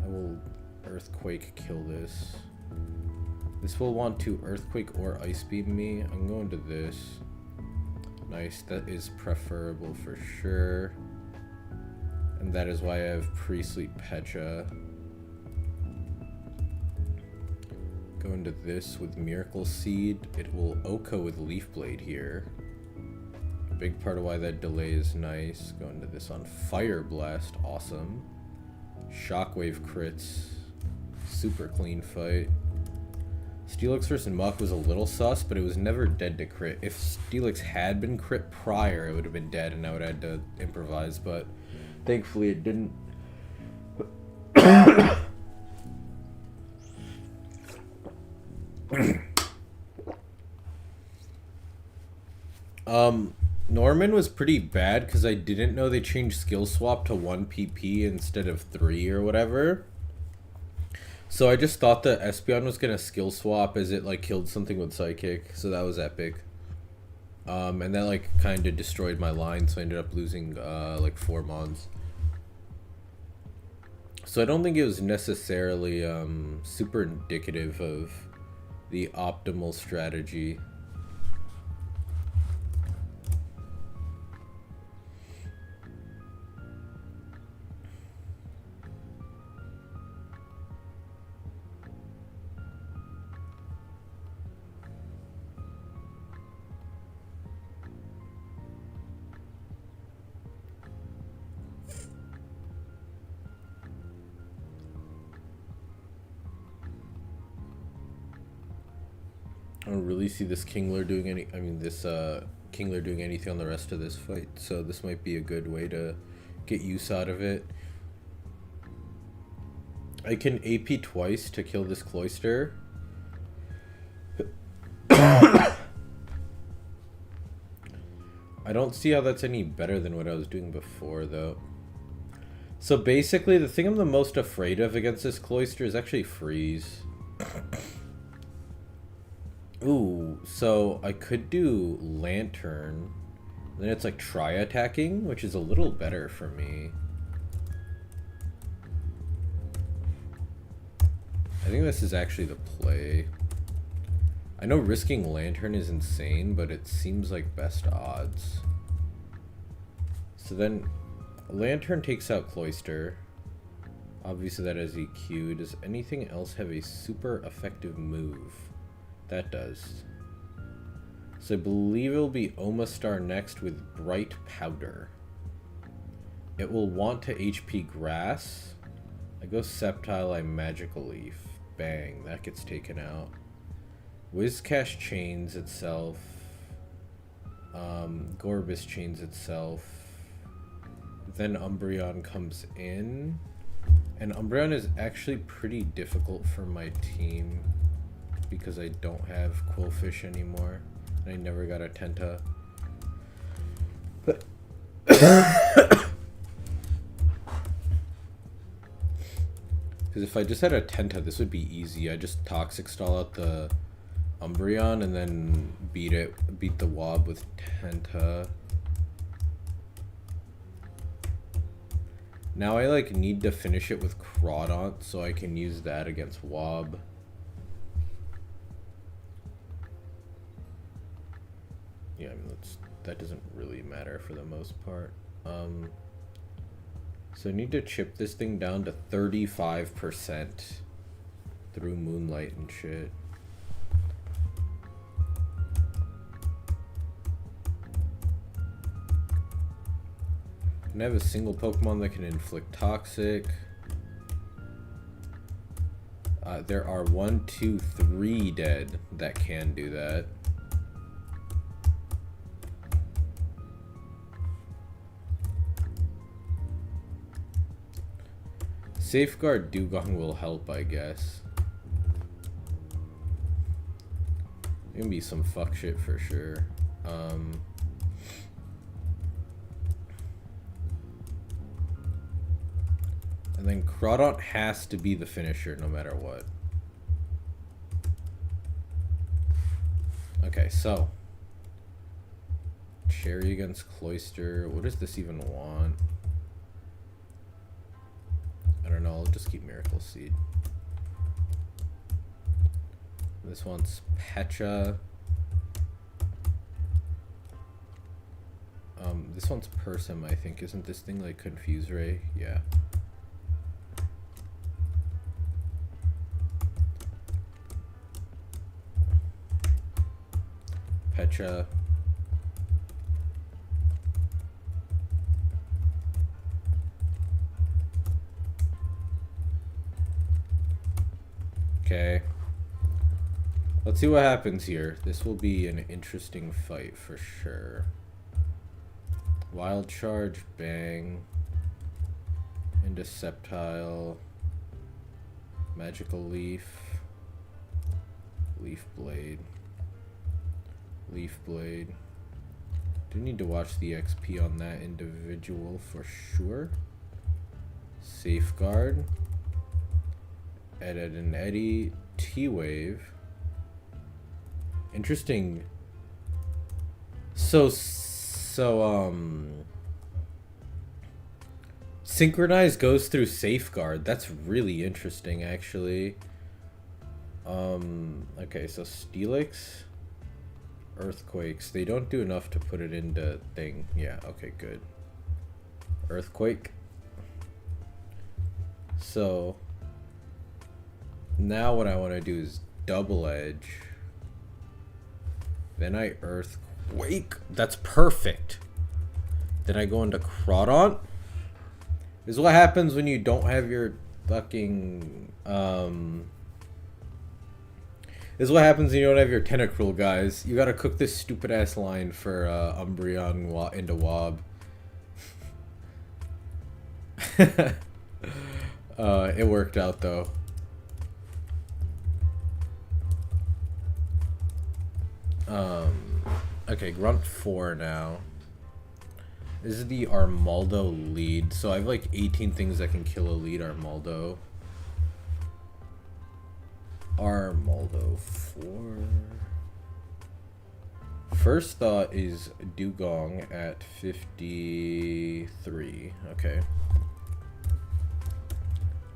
I will Earthquake kill this. This will want to Earthquake or Ice Beam me. I'm going to this. Nice, that is preferable for sure. And that is why I have Pre-Sleep Pecha. Go into this with Miracle Seed. It will Oko with Leaf Blade here. A big part of why that delay is nice. Go into this on Fire Blast. Awesome. Shockwave crits. Super clean fight. Steelix vs. Muck was a little sus, but it was never dead to crit. If Steelix had been crit prior, it would have been dead and I would have had to improvise, but thankfully it didn't. Norman was pretty bad because I didn't know they changed skill swap to 1 PP instead of 3 or whatever. So I just thought that Espeon was gonna skill swap as it like killed something with Psychic, so that was epic. And that like kind of destroyed my line, so I ended up losing like 4 mons. So I don't think it was necessarily super indicative of the optimal strategy. I don't really see this Kingler doing Kingler doing anything on the rest of this fight, so this might be a good way to get use out of it. I can AP twice to kill this Cloyster. I don't see how that's any better than what I was doing before, though. So basically, the thing I'm the most afraid of against this Cloyster is actually Freeze. Ooh, so I could do Lantern. Then it's like try attacking, which is a little better for me. I think this is actually the play. I know risking Lantern is insane, but it seems like best odds. So then Lantern takes out Cloyster. Obviously that has EQ. Does anything else have a super effective move? That does. So I believe it will be Omastar next with Bright Powder. It will want to HP Grass. I go Sceptile, I Magical Leaf. Bang, that gets taken out. Whiscash chains itself. Gorbis chains itself. Then Umbreon comes in. And Umbreon is actually pretty difficult for my team because I don't have Quillfish anymore. And I never got a Tenta. But because if I just had a Tenta, this would be easy. I just Toxic Stall out the Umbreon and then beat the Wob with Tenta. Now I like need to finish it with Crawdaunt so I can use that against Wob. Yeah, I mean that doesn't really matter for the most part. So I need to chip this thing down to 35% through Moonlight and shit. Can I have a single Pokemon that can inflict toxic? There are 1, 2, 3 dead that can do that. Safeguard Dugong will help, I guess. Gonna be some fuck shit for sure. And then Crawdaunt has to be the finisher no matter what. Okay, so Cherry against Cloyster. What does this even want? I don't know. I'll just keep Miracle Seed. This one's Pecha. This one's Persim, I think. Isn't this thing like Confuse Ray? Yeah. Pecha. Okay. Let's see what happens here. This will be an interesting fight for sure. Wild Charge, bang. Indeceptile. Magical Leaf. Leaf Blade. Leaf Blade. Do need to watch the XP on that individual for sure. Safeguard. Edit and Eddy. T-Wave. Interesting. Synchronize goes through Safeguard. That's really interesting, actually. Okay, so Steelix, Earthquakes. They don't do enough to put it into thing. Yeah, okay, good. Earthquake. So now what I want to do is Double Edge. Then I Earthquake. That's perfect. Then I go into Crawdaunt. This is what happens when you don't have your fucking this is what happens when you don't have your Tentacruel, guys. You gotta cook this stupid ass line for Umbreon into Wob. It worked out though. Okay, Grunt 4 now. This is the Armaldo lead. So I have like 18 things that can kill a lead Armaldo. Armaldo 4. First thought is Dugong at 53. Okay.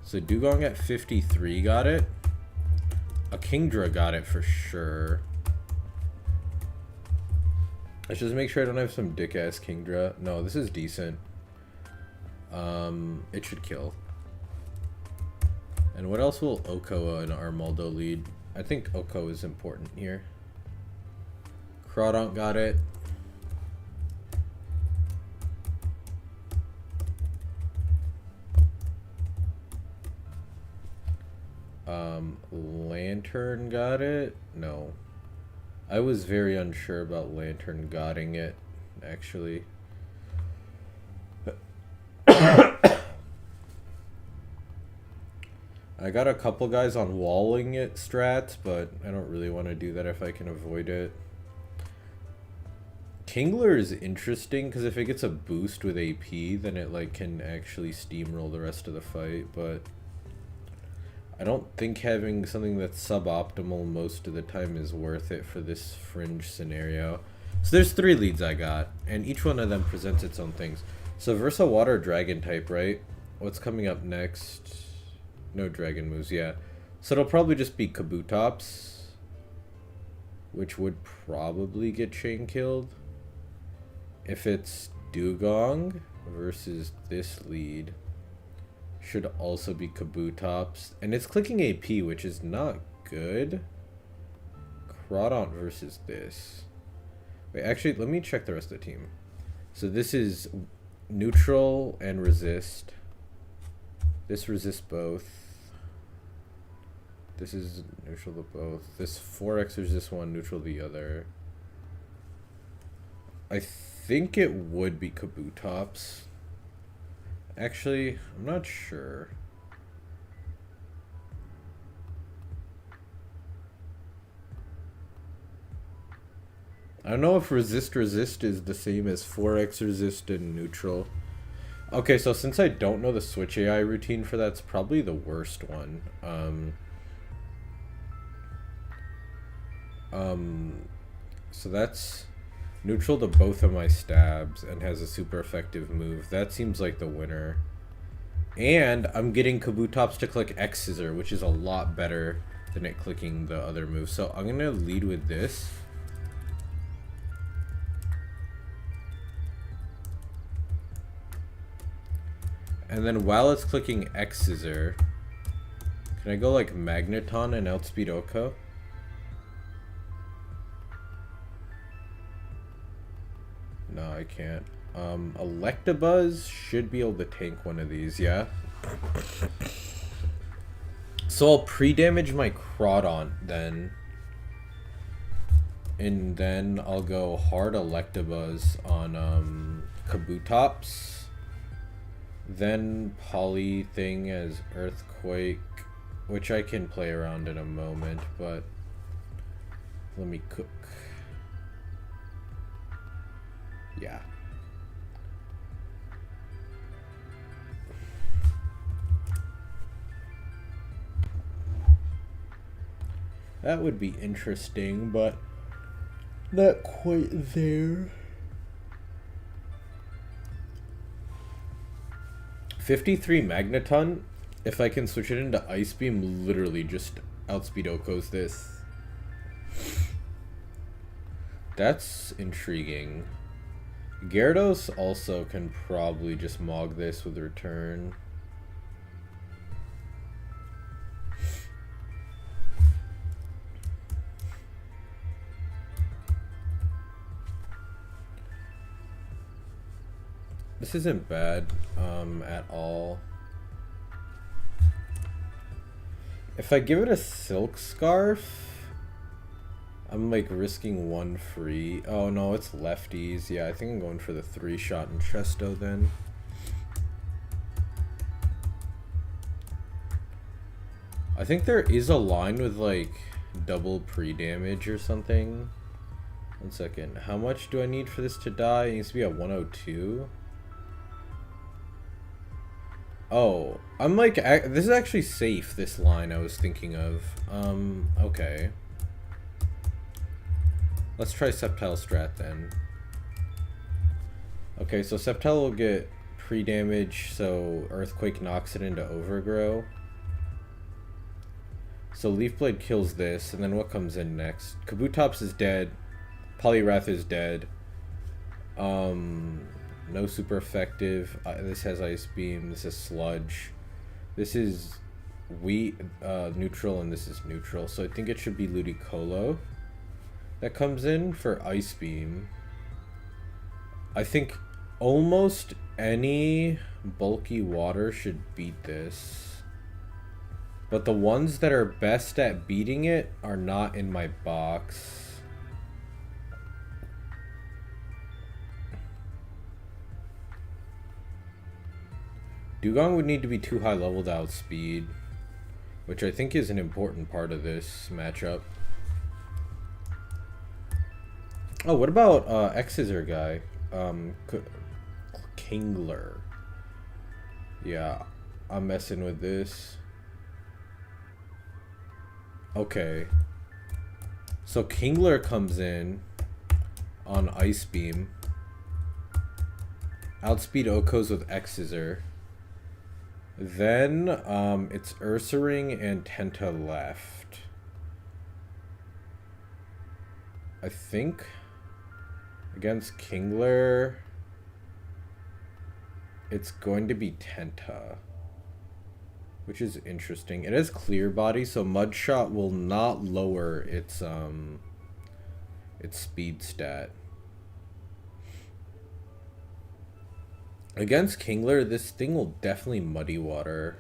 So Dugong at 53 got it. A Kingdra got it for sure. Let's just make sure I don't have some dick-ass Kingdra. No, this is decent. It should kill. And what else will Oko and Armaldo lead? I think Oko is important here. Crawdaunt got it. Lantern got it? No. I was very unsure about Lantern gotting it, actually. I got a couple guys on walling it strats, but I don't really want to do that if I can avoid it. Kingler is interesting because if it gets a boost with AP, then it like can actually steamroll the rest of the fight, but I don't think having something that's suboptimal most of the time is worth it for this fringe scenario. So there's 3 leads I got, and each one of them presents its own things. So Versa Water Dragon type, right? What's coming up next? No dragon moves, yeah. So it'll probably just be Kabutops, which would probably get chain killed. If it's Dugong versus this lead, should also be Kabutops. And it's clicking AP, which is not good. Crawdaunt versus this. Wait, actually, let me check the rest of the team. So this is neutral and resist. This resists both. This is neutral to both. This 4x resists one, neutral to the other. I think it would be Kabutops. Actually, I'm not sure. I don't know if resist is the same as 4x resist and neutral. Okay, so since I don't know the switch AI routine for that, it's probably the worst one. So that's neutral to both of my stabs and has a super effective move. That seems like the winner. And I'm getting Kabutops to click X Scissor, which is a lot better than it clicking the other move. So I'm gonna lead with this. And then while it's clicking X Scissor, can I go like Magneton and outspeed Oko? No, I can't. Electabuzz should be able to tank one of these, yeah? So I'll pre-damage my Crawdaunt then. And then I'll go hard Electabuzz on Kabutops. Then Polything as Earthquake, which I can play around in a moment, but let me cook. Yeah. That would be interesting, but not quite there. 53 Magneton. If I can switch it into Ice Beam, literally just outspeed Oko's this. That's intriguing. Gyarados also can probably just Mog this with return. This isn't bad at all. If I give it a Silk Scarf, I'm like risking one free. Oh no, it's lefties. Yeah, I think I'm going for the 3-shot in Chesto then. I think there is a line with like double pre-damage or something. 1 second. How much do I need for this to die? It needs to be at 102. Oh, I'm like, this is actually safe, this line I was thinking of. Okay. Let's try Sceptile Strat then. Okay, so Sceptile will get pre-damage, so Earthquake knocks it into Overgrow. So Leaf Blade kills this, and then what comes in next? Kabutops is dead. Poliwrath is dead. No super effective. This has Ice Beam. This is Sludge. This is neutral, and this is neutral. So I think it should be Ludicolo that comes in for Ice Beam. I think almost any bulky water should beat this. But the ones that are best at beating it are not in my box. Dugong would need to be too high level to outspeed, which I think is an important part of this matchup. Oh, what about X-Scissor guy? Kingler. Yeah, I'm messing with this. Okay. So Kingler comes in on Ice Beam. Outspeed Okos with X-Scissor. Then it's Ursaring and Tenta left. I think against Kingler it's going to be Tenta, which is interesting. It has Clear Body, so Mudshot will not lower its speed stat. Against Kingler, this thing will definitely muddy water.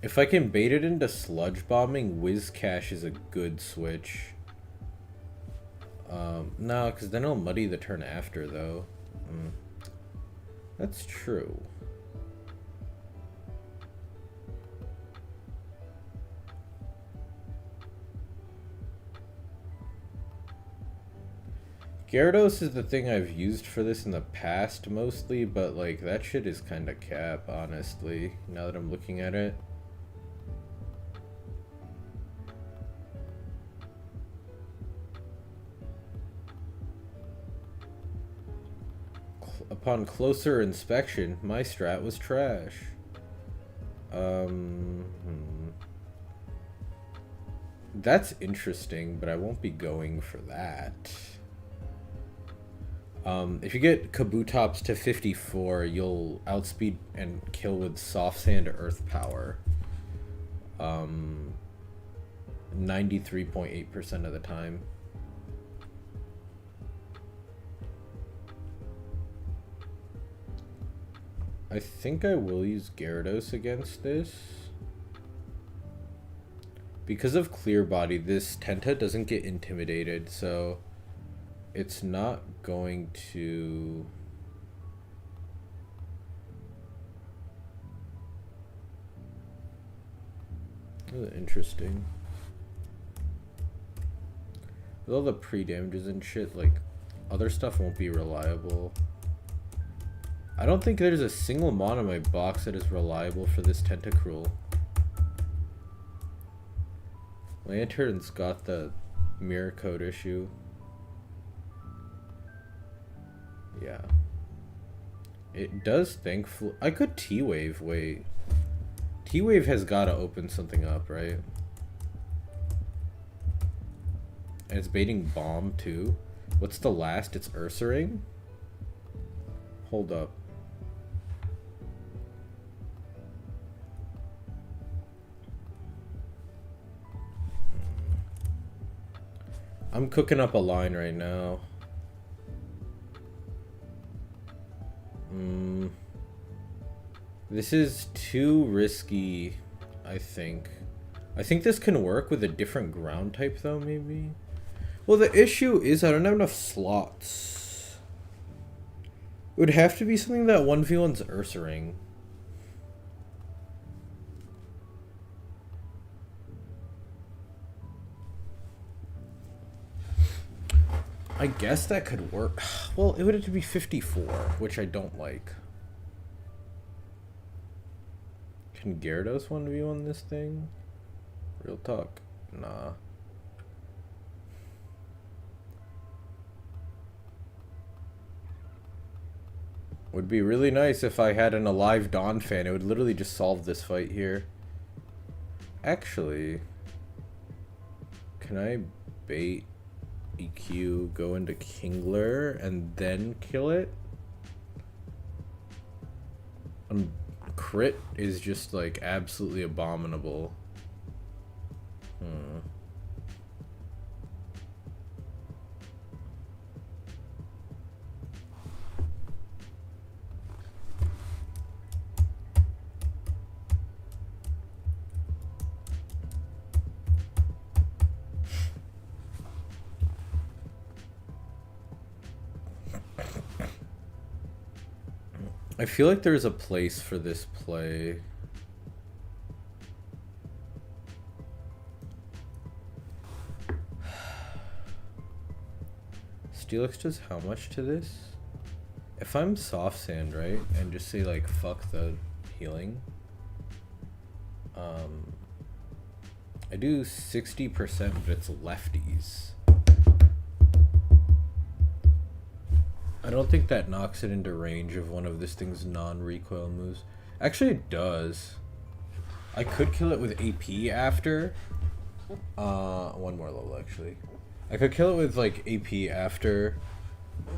If I can bait it into sludge bombing, Whiz Cash is a good switch. No, because then it'll muddy the turn after, though. That's true. Gyarados is the thing I've used for this in the past mostly, but like that shit is kind of cap, honestly, now that I'm looking at it. Upon closer inspection, my strat was trash. That's interesting, but I won't be going for that. If you get Kabutops to 54, you'll outspeed and kill with Soft Sand Earth Power. 93.8% of the time. I think I will use Gyarados against this. Because of Clear Body, this Tenta doesn't get intimidated, so it's not going to... Oh, interesting. With all the pre-damages and shit, like, other stuff won't be reliable. I don't think there's a single mon in my box that is reliable for this Tentacruel. Lantern's got the mirror code issue. Yeah. It does thankfully... I could T-Wave, wait. T-Wave has gotta open something up, right? And it's baiting Bomb, too. What's the last? It's Ursaring? Hold up. I'm cooking up a line right now. This is too risky, I think. I think this can work with a different ground type, though, maybe? Well, the issue is I don't have enough slots. It would have to be something that 1v1's Ursaring. I guess that could work. Well, it would have to be 54, which I don't like. Can Gyarados 1v1 this thing? Real talk. Nah. Would be really nice if I had an alive Dawn fan. It would literally just solve this fight here. Actually, can I bait EQ, go into Kingler, and then kill it? Crit is just like absolutely abominable. I feel like there's a place for this play. Steelix does how much to this? If I'm Soft Sand, right, and just say like fuck the healing, I do 60%, but it's lefties. I don't think that knocks it into range of one of this thing's non-recoil moves. Actually, it does. I could kill it with AP after. One more level, actually. I could kill it with, like, AP after.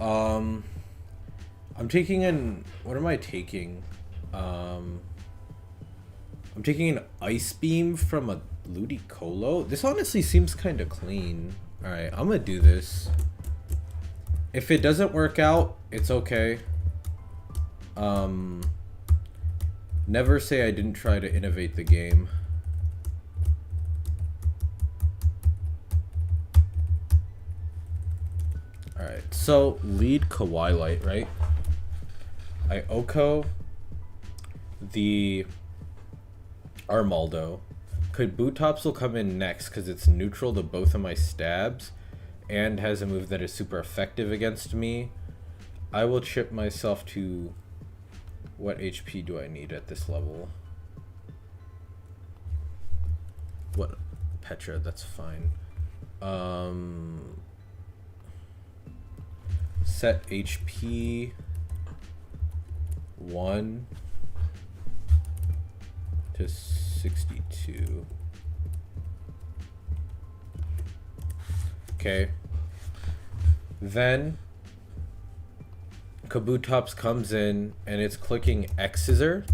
I'm taking an... What am I taking? I'm taking an Ice Beam from a Ludicolo. This honestly seems kind of clean. Alright, I'm gonna do this. If it doesn't work out, it's okay. Never say I didn't try to innovate the game. Alright, so lead Kawaii Light, right? I Oko the Armaldo. Kabutops will come in next because it's neutral to both of my stabs and has a move that is super effective against me. I will chip myself to... What HP do I need at this level? What? Petra, that's fine. Set HP 1 to 62. Okay. Then Kabutops comes in and it's clicking X Scissor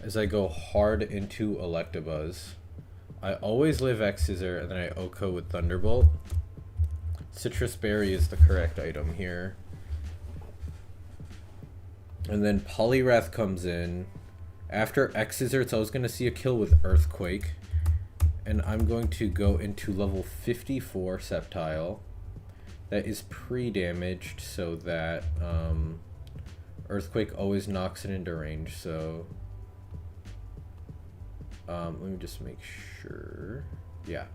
as I go hard into Electabuzz. I always live X Scissor and then I Oko with Thunderbolt. Citrus Berry is the correct item here. And then Poliwrath comes in. After X Scissor, it's always going to see a kill with Earthquake. And I'm going to go into level 54 Sceptile. That is pre-damaged so that Earthquake always knocks it into range. So let me just make sure. Yeah.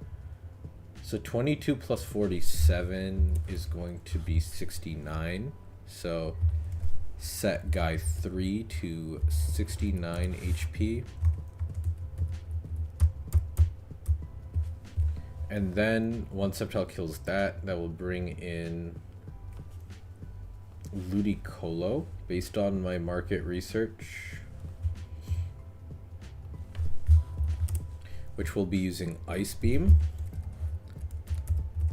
So 22 plus 47 is going to be 69. So set guy 3 to 69 HP. And then once Sceptile kills that, that will bring in Ludicolo based on my market research, which will be using Ice Beam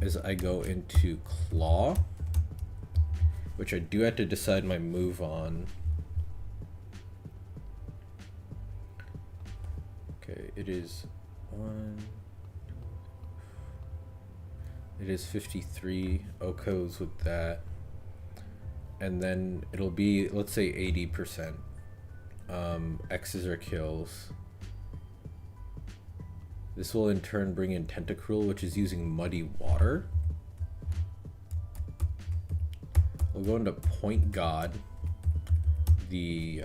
as I go into Claw, which I do have to decide my move on. Okay, it is 53 Okos with that, and then it'll be, let's say 80% X's or kills. This will in turn bring in Tentacruel, which is using Muddy Water. We'll go into Point God, the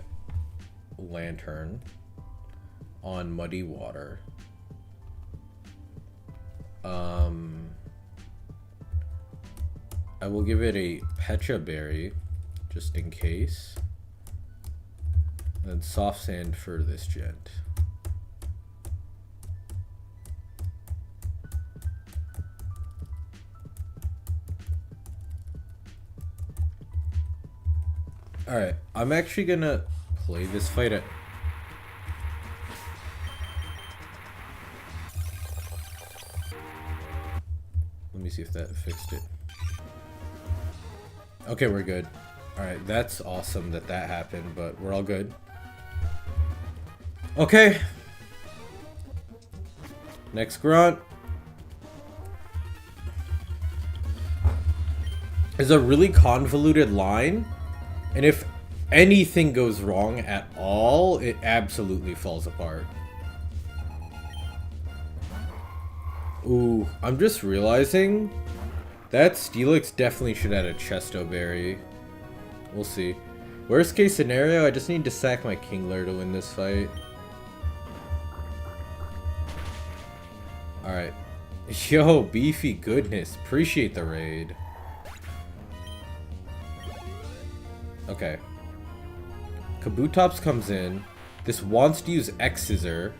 Lantern, on Muddy Water. I will give it a Pecha Berry, just in case. And then Soft Sand for this gent. Alright, I'm actually gonna play this fight at... Let me see if that fixed it. Okay, we're good. Alright, that's awesome that that happened, but we're all good. Okay. Next grunt. It's a really convoluted line, and if anything goes wrong at all, it absolutely falls apart. Ooh, I'm just realizing that Steelix definitely should add a Chesto Berry. We'll see. Worst case scenario, I just need to sack my Kingler to win this fight. Alright. Yo, Beefy goodness. Appreciate the raid. Okay. Kabutops comes in. This wants to use X Scissor.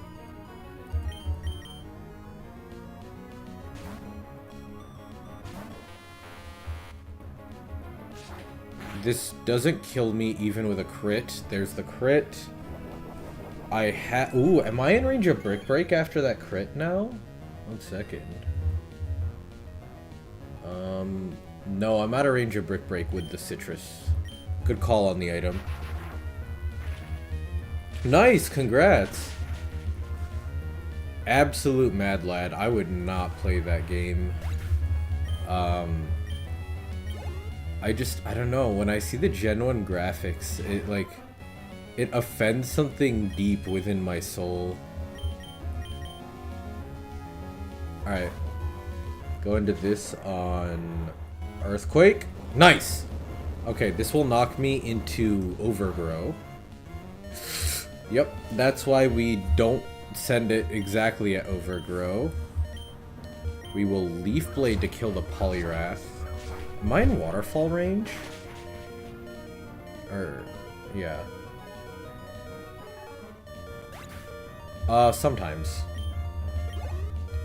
This doesn't kill me even with a crit. There's the crit. Ooh, am I in range of Brick Break after that crit now? 1 second. No, I'm out of range of Brick Break with the Citrus. Good call on the item. Nice, congrats. Absolute mad lad. I would not play that game. I don't know, when I see the Gen 1 graphics, it like, it offends something deep within my soul. Alright. Go into this on Earthquake. Nice! Okay, this will knock me into Overgrow. Yep, that's why we don't send it exactly at Overgrow. We will Leaf Blade to kill the Poliwrath. Am I in Waterfall range? Or, yeah. Sometimes.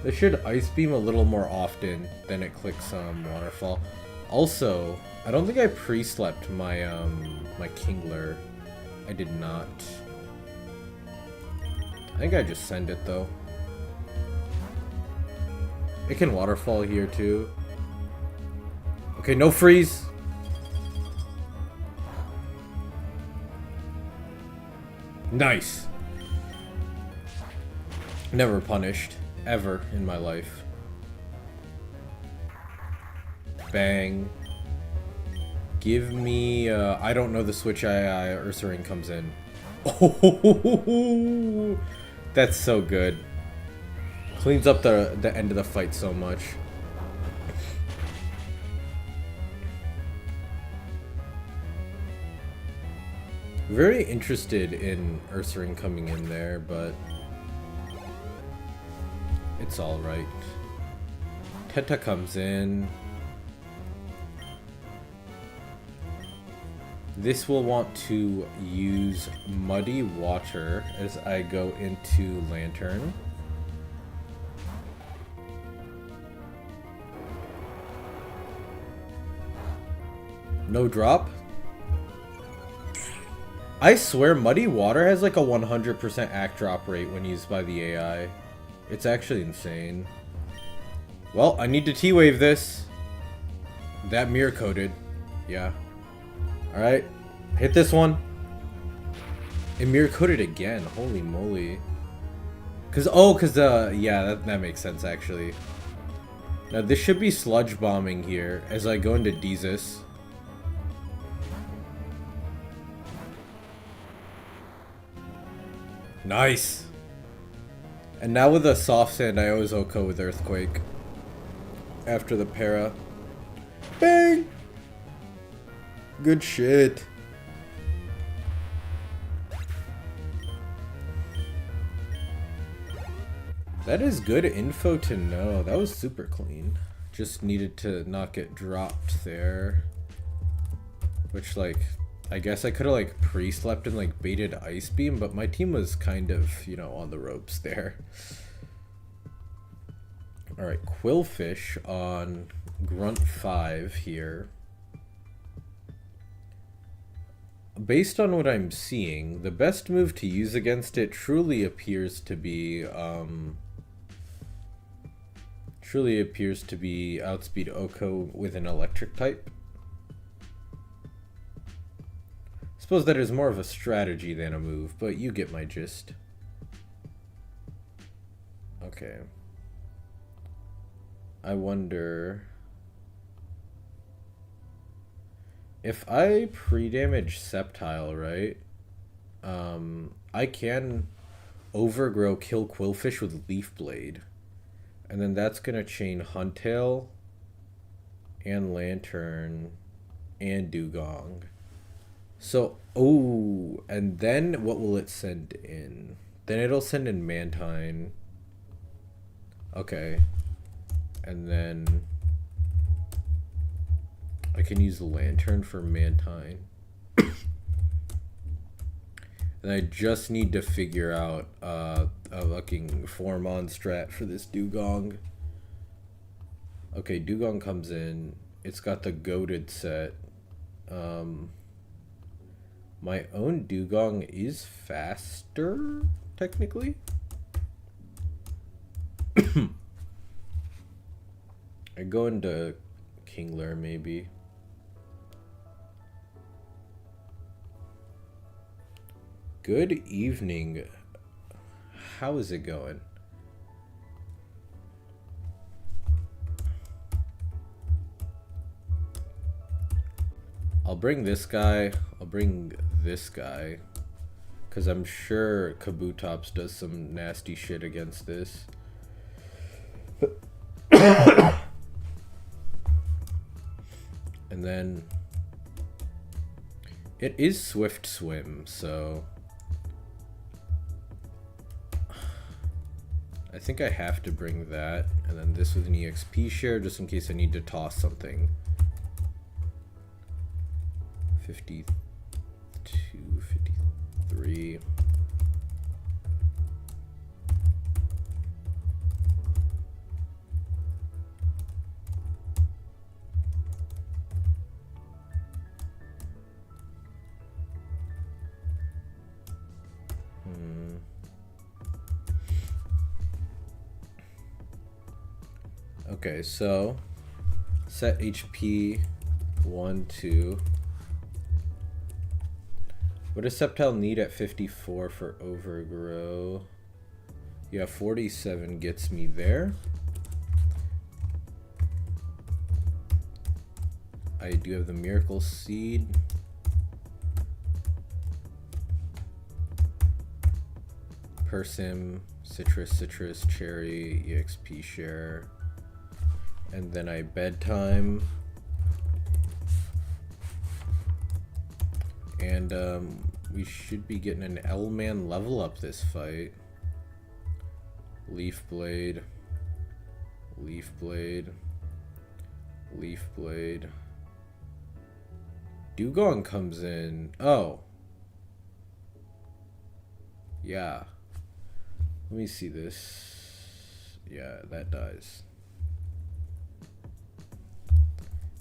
This should Ice Beam a little more often than it clicks Waterfall. Also, I don't think I pre-slept my my Kingler. I did not. I think I just send it though. It can Waterfall here too. Okay, no freeze. Nice. Never punished. Ever in my life. Bang. Give me, I don't know the switch AI Ursaring comes in. Oh, that's so good. Cleans up the end of the fight so much. Very interested in Ursaring coming in there, but it's alright. Teta comes in. This will want to use Muddy Water as I go into Lantern. No drop. I swear Muddy Water has like a 100% act drop rate when used by the AI. It's actually insane. Well, I need to T-Wave this. That mirror coated. Yeah. Alright. Hit this one. It mirror coated again. Holy moly. Yeah, that makes sense actually. Now this should be sludge bombing here as I go into Deezus. Nice. And now with a soft sand, I always OHKO with Earthquake. After the para. Bang! Good shit. That is good info to know. That was super clean. Just needed to not get dropped there. Which, like, I guess I could have, like, pre-slept and, like, baited Ice Beam, but my team was kind of, you know, on the ropes there. Alright, Quillfish on Grunt 5 here. Based on what I'm seeing, the best move to use against it truly appears to be, outspeed OHKO with an electric type. Suppose that is more of a strategy than a move, but you get my gist. Okay. I wonder if I pre-damage Sceptile, right? I can Overgrow kill Quillfish with Leaf Blade. And then that's gonna chain Huntail and Lantern and Dugong. So, oh, and then what will it send in? Then it'll send in Mantine. Okay. And then I can use the Lantern for Mantine. And I just need to figure out a fucking 4-mon strat for this Dugong. Okay, Dugong comes in. It's got the goated set. My own Dugong is faster, technically. I go into Kingler, maybe. Good evening. How is it going? I'll bring this guy. I'll bring this guy. Because I'm sure Kabutops does some nasty shit against this. And then it is Swift Swim, so I think I have to bring that. And then this with an EXP share just in case I need to toss something. 52, 53. Okay, so set HP 1, 2. What does Sceptile need at 54 for Overgrow? Yeah, 47 gets me there. I do have the Miracle Seed. Persim, Citrus, Cherry, EXP share. And then I Bedtime. And we should be getting an L-Man level up this fight. Leaf Blade. Leaf Blade. Leaf Blade. Dugong comes in. Oh. Yeah. Let me see this. Yeah, that dies.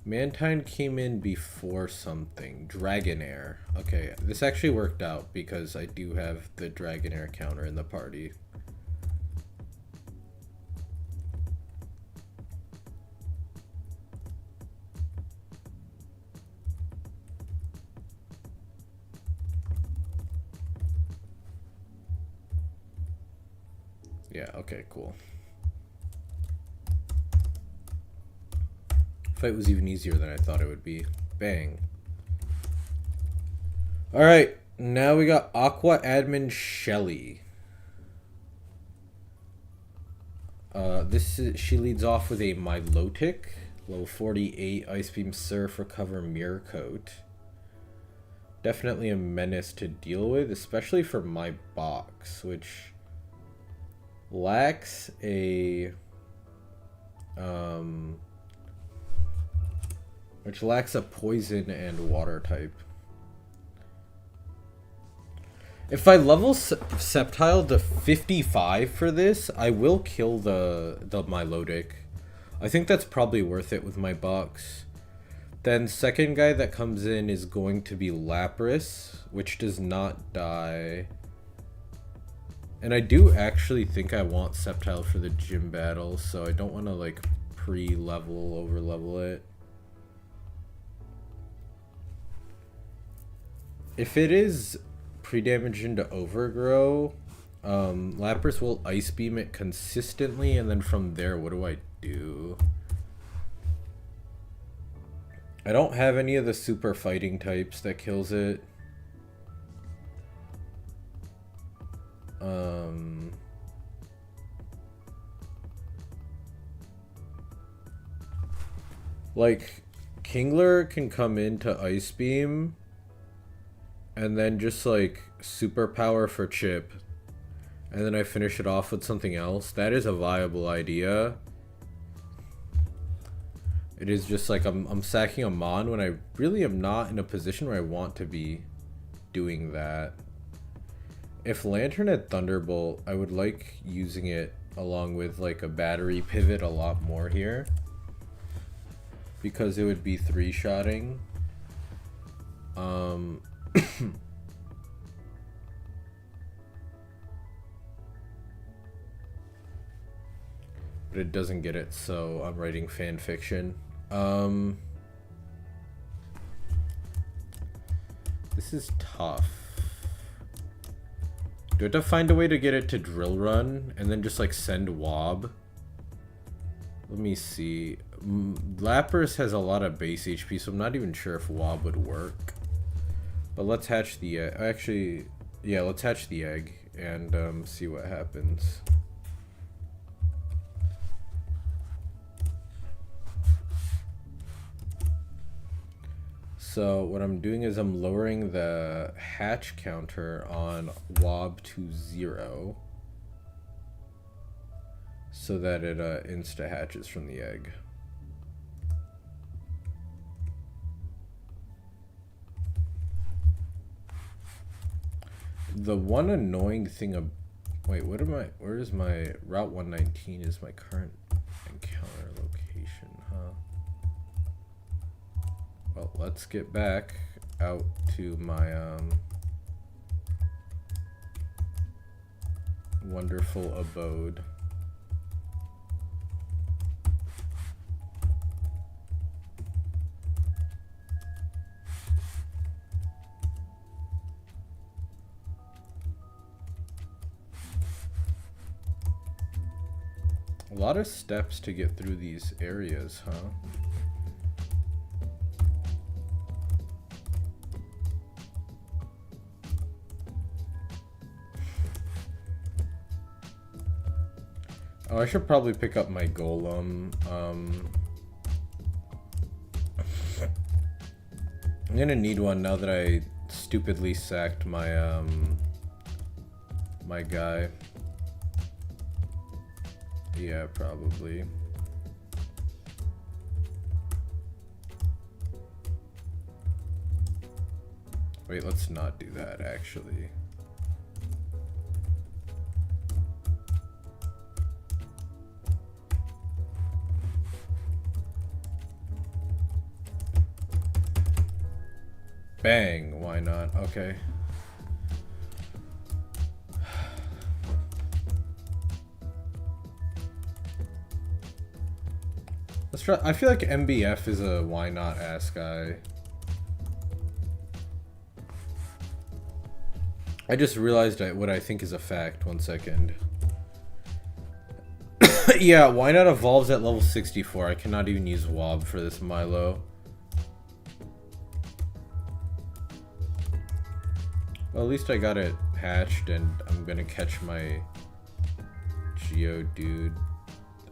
Mantine came in before something. Dragonair. Okay, this actually worked out because I do have the Dragonair counter in the party. Yeah, okay, cool. Fight was even easier than I thought it would be. Bang. Alright, now we got Aqua Admin Shelly. She leads off with a Milotic, level 48, Ice Beam Surf, Recover, Mirror Coat. Definitely a menace to deal with, especially for my box, which lacks a poison and water type. If I level Sceptile to 55 for this, I will kill the Milotic. I think that's probably worth it with my box. Then second guy that comes in is going to be Lapras, which does not die. And I do actually think I want Sceptile for the gym battle, so I don't want to like pre-level, over-level it. If it is pre-damage into Overgrow, Lapras will Ice Beam it consistently, and then from there, what do I do? I don't have any of the super fighting types that kills it. Like, Kingler can come into Ice Beam and then just like superpower for chip, and then I finish it off with something else. That is a viable idea. It is just like I'm sacking a Mon when I really am not in a position where I want to be doing that. If Lantern had Thunderbolt, I would like using it along with like a battery pivot a lot more here, because it would be 3-shotting. But it doesn't get it, so I'm writing fan fiction. This is tough. Do I have to find a way to get it to Drill Run and then just like send Wob? Let me see. Lapras has a lot of base HP, so I'm not even sure if Wob would work. But let's hatch the egg. Actually, yeah, let's hatch the egg and see what happens. So what I'm doing is I'm lowering the hatch counter on Wob to 0 so that it insta hatches from the egg. The one annoying thing wait, what am I? Where is my Route 119 is my current encounter location, huh? Well, let's get back out to my wonderful abode. A lot of steps to get through these areas, huh? Oh, I should probably pick up my golem. I'm gonna need one now that I stupidly sacked my my guy. Yeah, probably. Wait, let's not do that, actually. Bang, why not? Okay. Let's try. I feel like MBF is a why not ass guy. I just realized what I think is a fact. 1 second. Yeah, why not evolves at level 64? I cannot even use Wob for this Milo. Well, at least I got it hatched, and I'm gonna catch my Geodude,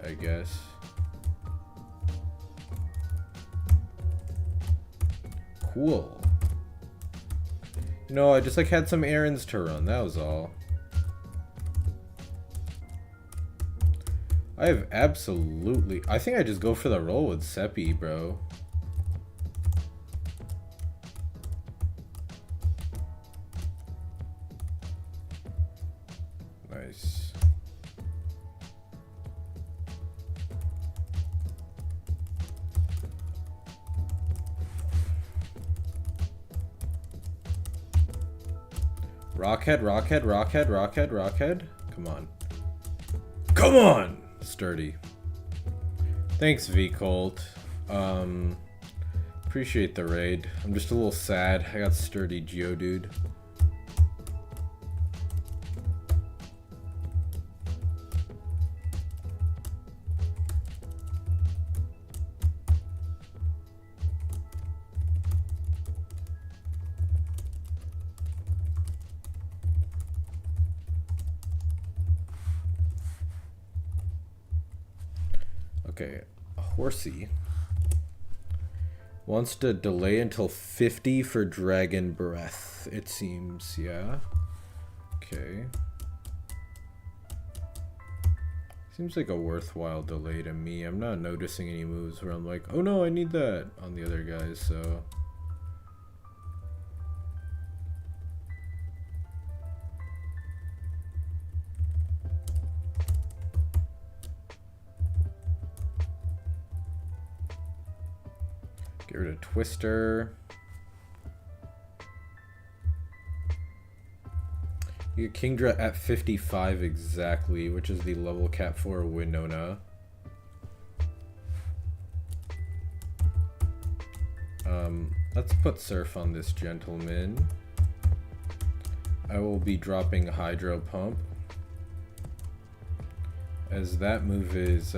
I guess. Cool. No, I just like had some errands to run, that was all. I have absolutely... I think I just go for the roll with Seppi, bro. Nice. Rockhead, Rockhead, Rockhead, Rockhead, Rockhead. Come on. Come on! Sturdy. Thanks, V-Colt. Appreciate the raid. I'm just a little sad. I got sturdy Geodude. Okay, Horsey wants to delay until 50 for Dragon Breath, it seems, yeah. Okay. Seems like a worthwhile delay to me. I'm not noticing any moves where I'm like, oh no, I need that on the other guys, so... Get rid of Twister. You get Kingdra at 55 exactly, which is the level cap for Winona. Let's put Surf on this gentleman. I will be dropping Hydro Pump, as that move is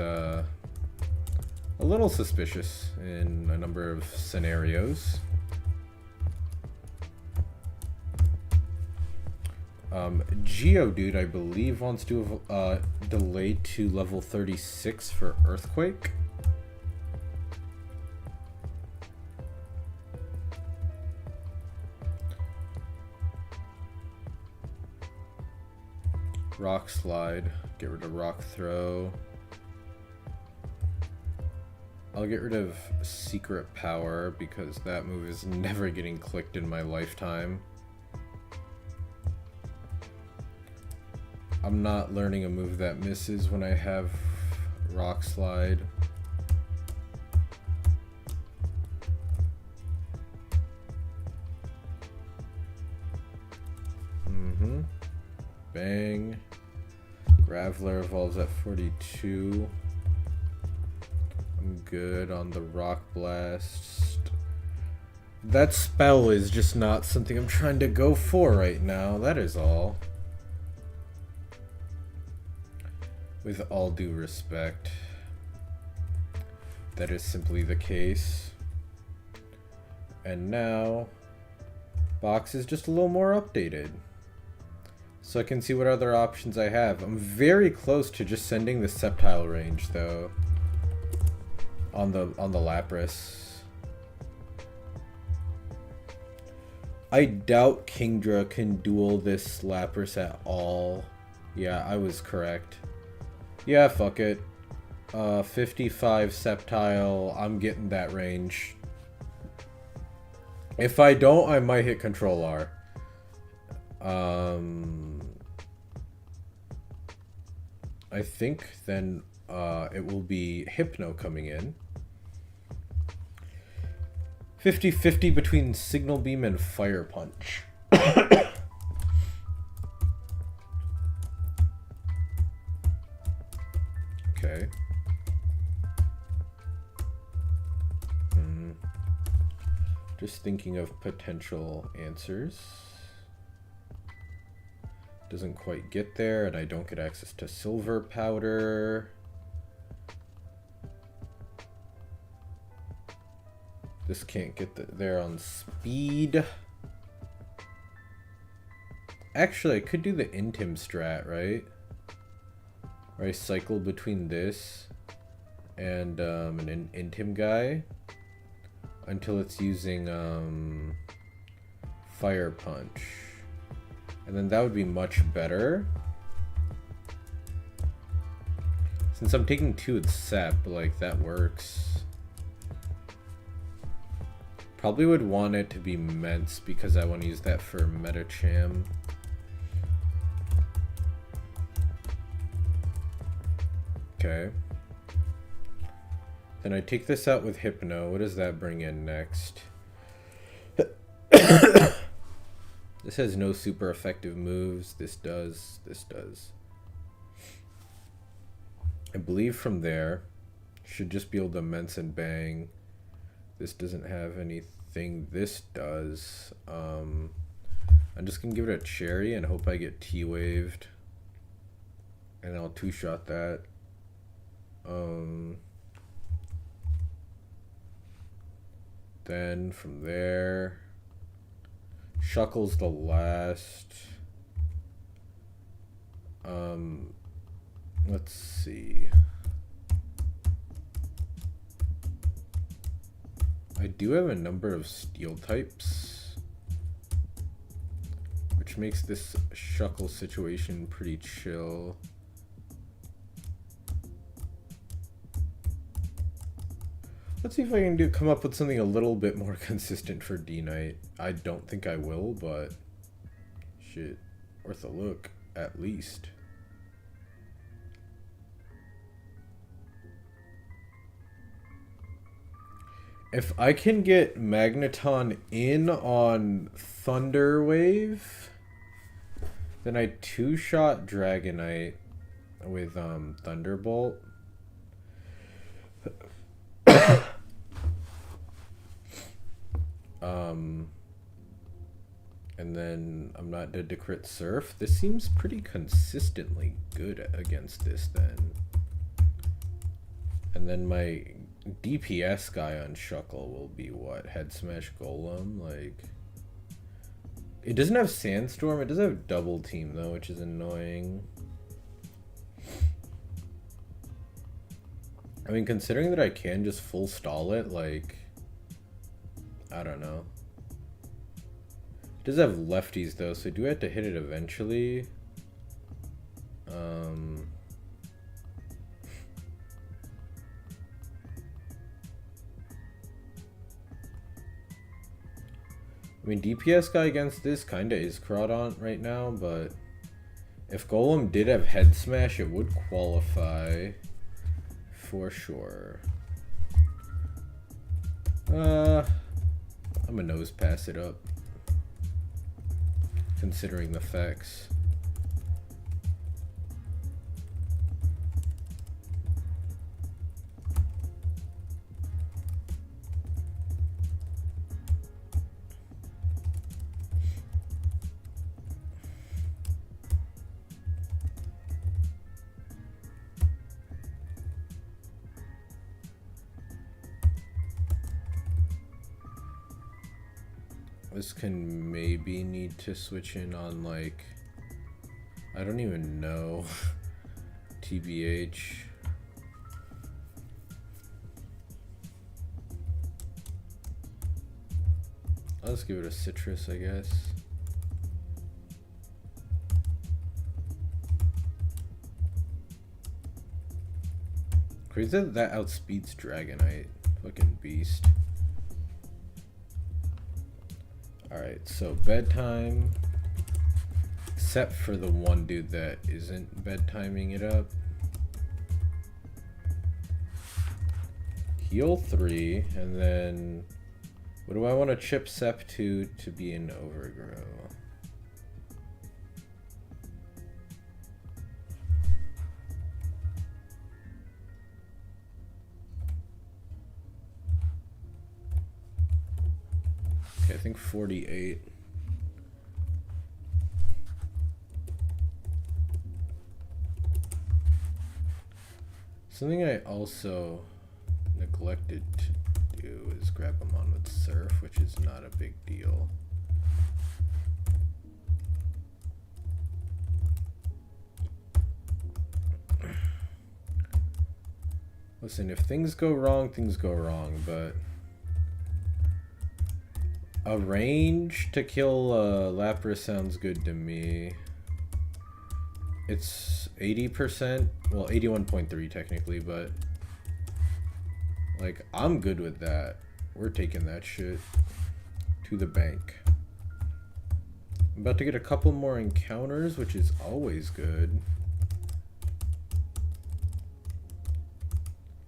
a little suspicious in a number of scenarios. Geodude, I believe, wants to delay to level 36 for Earthquake. Rock Slide, get rid of Rock Throw. I'll get rid of Secret Power because that move is never getting clicked in my lifetime. I'm not learning a move that misses when I have Rock Slide. Bang. Graveler evolves at 42. I'm good on the Rock Blast. That spell is just not something I'm trying to go for right now, that is all. With all due respect, that is simply the case. And now, box is just a little more updated. So I can see what other options I have. I'm very close to just sending the Sceptile range though. On the Lapras. I doubt Kingdra can duel this Lapras at all. Yeah, I was correct. Yeah, fuck it. 55 Sceptile, I'm getting that range. If I don't, I might hit Control R. I think then it will be Hypno coming in. 50-50 between Signal Beam and Fire Punch. Okay. Just thinking of potential answers. Doesn't quite get there, and I don't get access to Silver Powder. This can't get there on speed. Actually, I could do the Intim strat, right? Where I cycle between this and an Intim guy until it's using Fire Punch. And then that would be much better. Since I'm taking 2 with Sap, like, that works. Probably would want it to be Mence because I want to use that for Metacham. Okay. Then I take this out with Hypno. What does that bring in next? This has no super effective moves. This does. This does. I believe from there, should just be able to Mence and Bang. This doesn't have anything. This does. I'm just going to give it a Cherry and hope I get T-Waved. And I'll 2-shot that. Then from there, Shuckle's the last. Let's see. I do have a number of Steel types, which makes this Shuckle situation pretty chill. Let's see if I can come up with something a little bit more consistent for D-Knight. I don't think I will, but shit, worth a look, at least. If I can get Magneton in on Thunder Wave, then I 2-shot Dragonite with Thunderbolt. And then I'm not dead to crit Surf. This seems pretty consistently good against this then. And then my DPS guy on Shuckle will be what? Head Smash Golem? Like... It doesn't have Sandstorm. It does have Double Team, though, which is annoying. I mean, considering that I can just full stall it, like... I don't know. It does have lefties, though, so do I have to hit it eventually? I mean, DPS guy against this kinda is Crawdaunt right now, but if Golem did have Head Smash, it would qualify for sure. I'm gonna nose pass it up, considering the facts. This can maybe need to switch in on, like, I don't even know. TBH. Let's give it a citrus, I guess. Crazy that that outspeeds Dragonite. Fucking beast. Alright, so bedtime. Except for the one dude that isn't bedtiming it up. Heal 3, and then what do I want to chip Sep to be an overgrow? Okay, I think 48. Something I also neglected to do is grab him on with Surf, which is not a big deal. Listen, if things go wrong, but a range to kill Lapras sounds good to me. It's 80%, well 81.3 technically, but like I'm good with that. We're taking that shit to the bank. I'm about to get a couple more encounters, which is always good.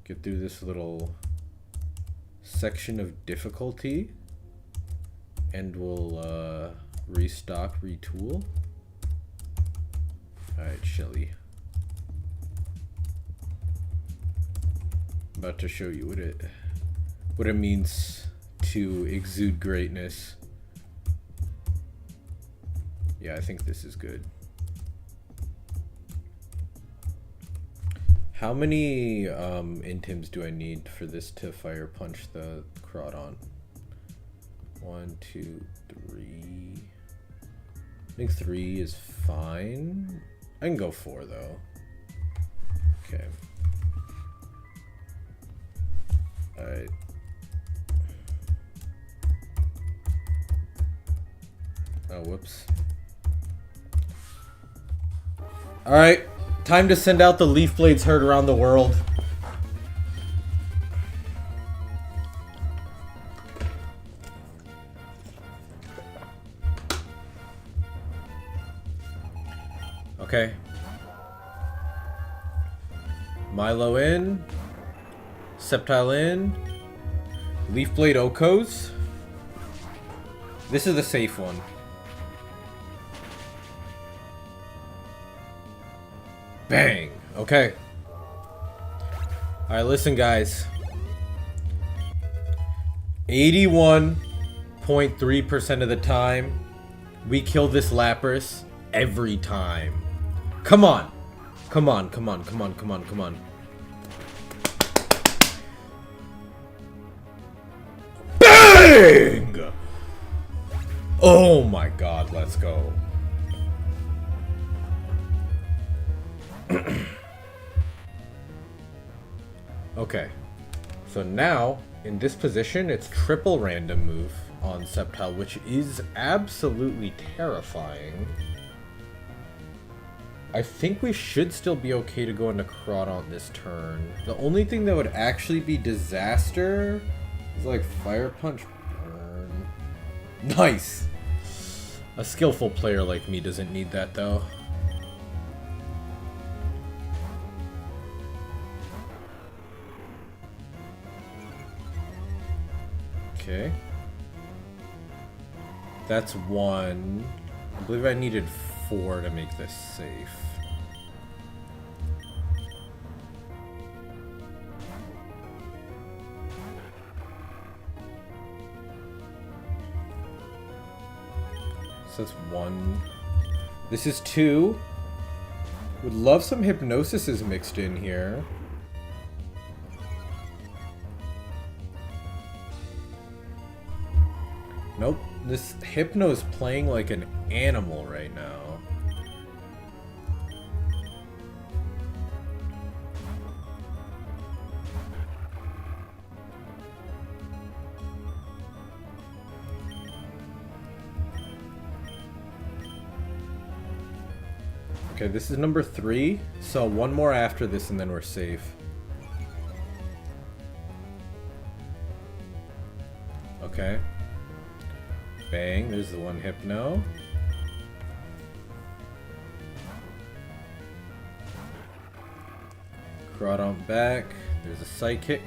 Get through this little section of difficulty and we'll restock, retool. Alright, Shelly. About to show you what it means to exude greatness. Yeah, I think this is good. How many intims do I need for this to fire punch the Crawdaunt? 1, 2, 3. I think 3 is fine. I can go 4 though. Okay. Alright. Oh, whoops. Alright. Time to send out the Leaf Blades herd around the world. Okay. Milo in. Sceptile in. Leaf Blade Okos. This is the safe one. Bang. Okay. Alright, listen guys. 81.3% of the time, we kill this Lapras every time. Come on. Come on, come on, come on, come on, come on. Bang! Oh my god, let's go. Okay. So now, in this position, it's triple random move on Sceptile, which is absolutely terrifying. I think we should still be okay to go into Crawdaunt this turn. The only thing that would actually be disaster is like Fire Punch Burn. Nice! A skillful player like me doesn't need that though. Okay. That's one. I believe I needed 4 to make this safe. So that's 1. This is 2. Would love some Hypnosises mixed in here. Nope, this Hypno's playing like an animal right now. Okay, this is number 3, so one more after this and then we're safe. Okay. Bang, there's the one Hypno. Crawdaunt back, there's a Psychic.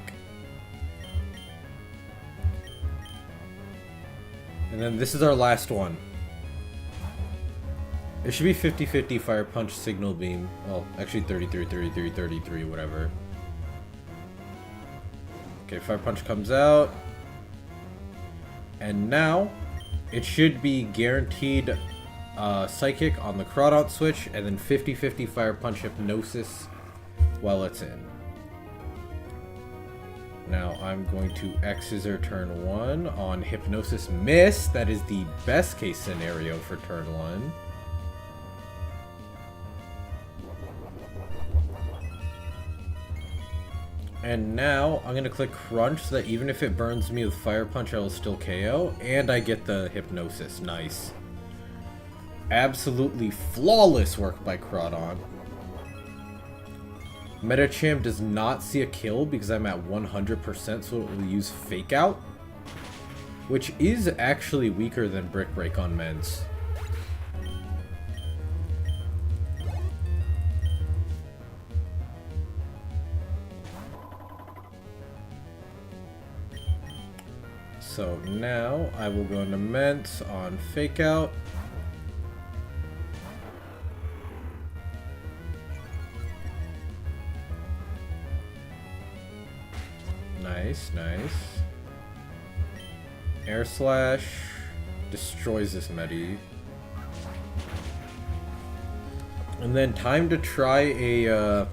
And then this is our last one. It should be 50-50 Fire Punch, Signal Beam. Well, actually 33, 33, 33, whatever. Okay, Fire Punch comes out. And now, it should be guaranteed Psychic on the Crawdaunt switch, and then 50-50 Fire Punch Hypnosis while it's in. Now I'm going to X-Scissor turn 1 on Hypnosis Miss. That is the best case scenario for turn 1. And now I'm going to click Crunch so that even if it burns me with Fire Punch, I will still KO. And I get the Hypnosis. Nice. Absolutely flawless work by Crawdaunt. Metachamp does not see a kill because I'm at 100%, so it will use Fake Out. Which is actually weaker than Brick Break on Mens. So now I will go into Ments on Fake Out. Nice, nice. Air Slash destroys this Medi. And then time to try a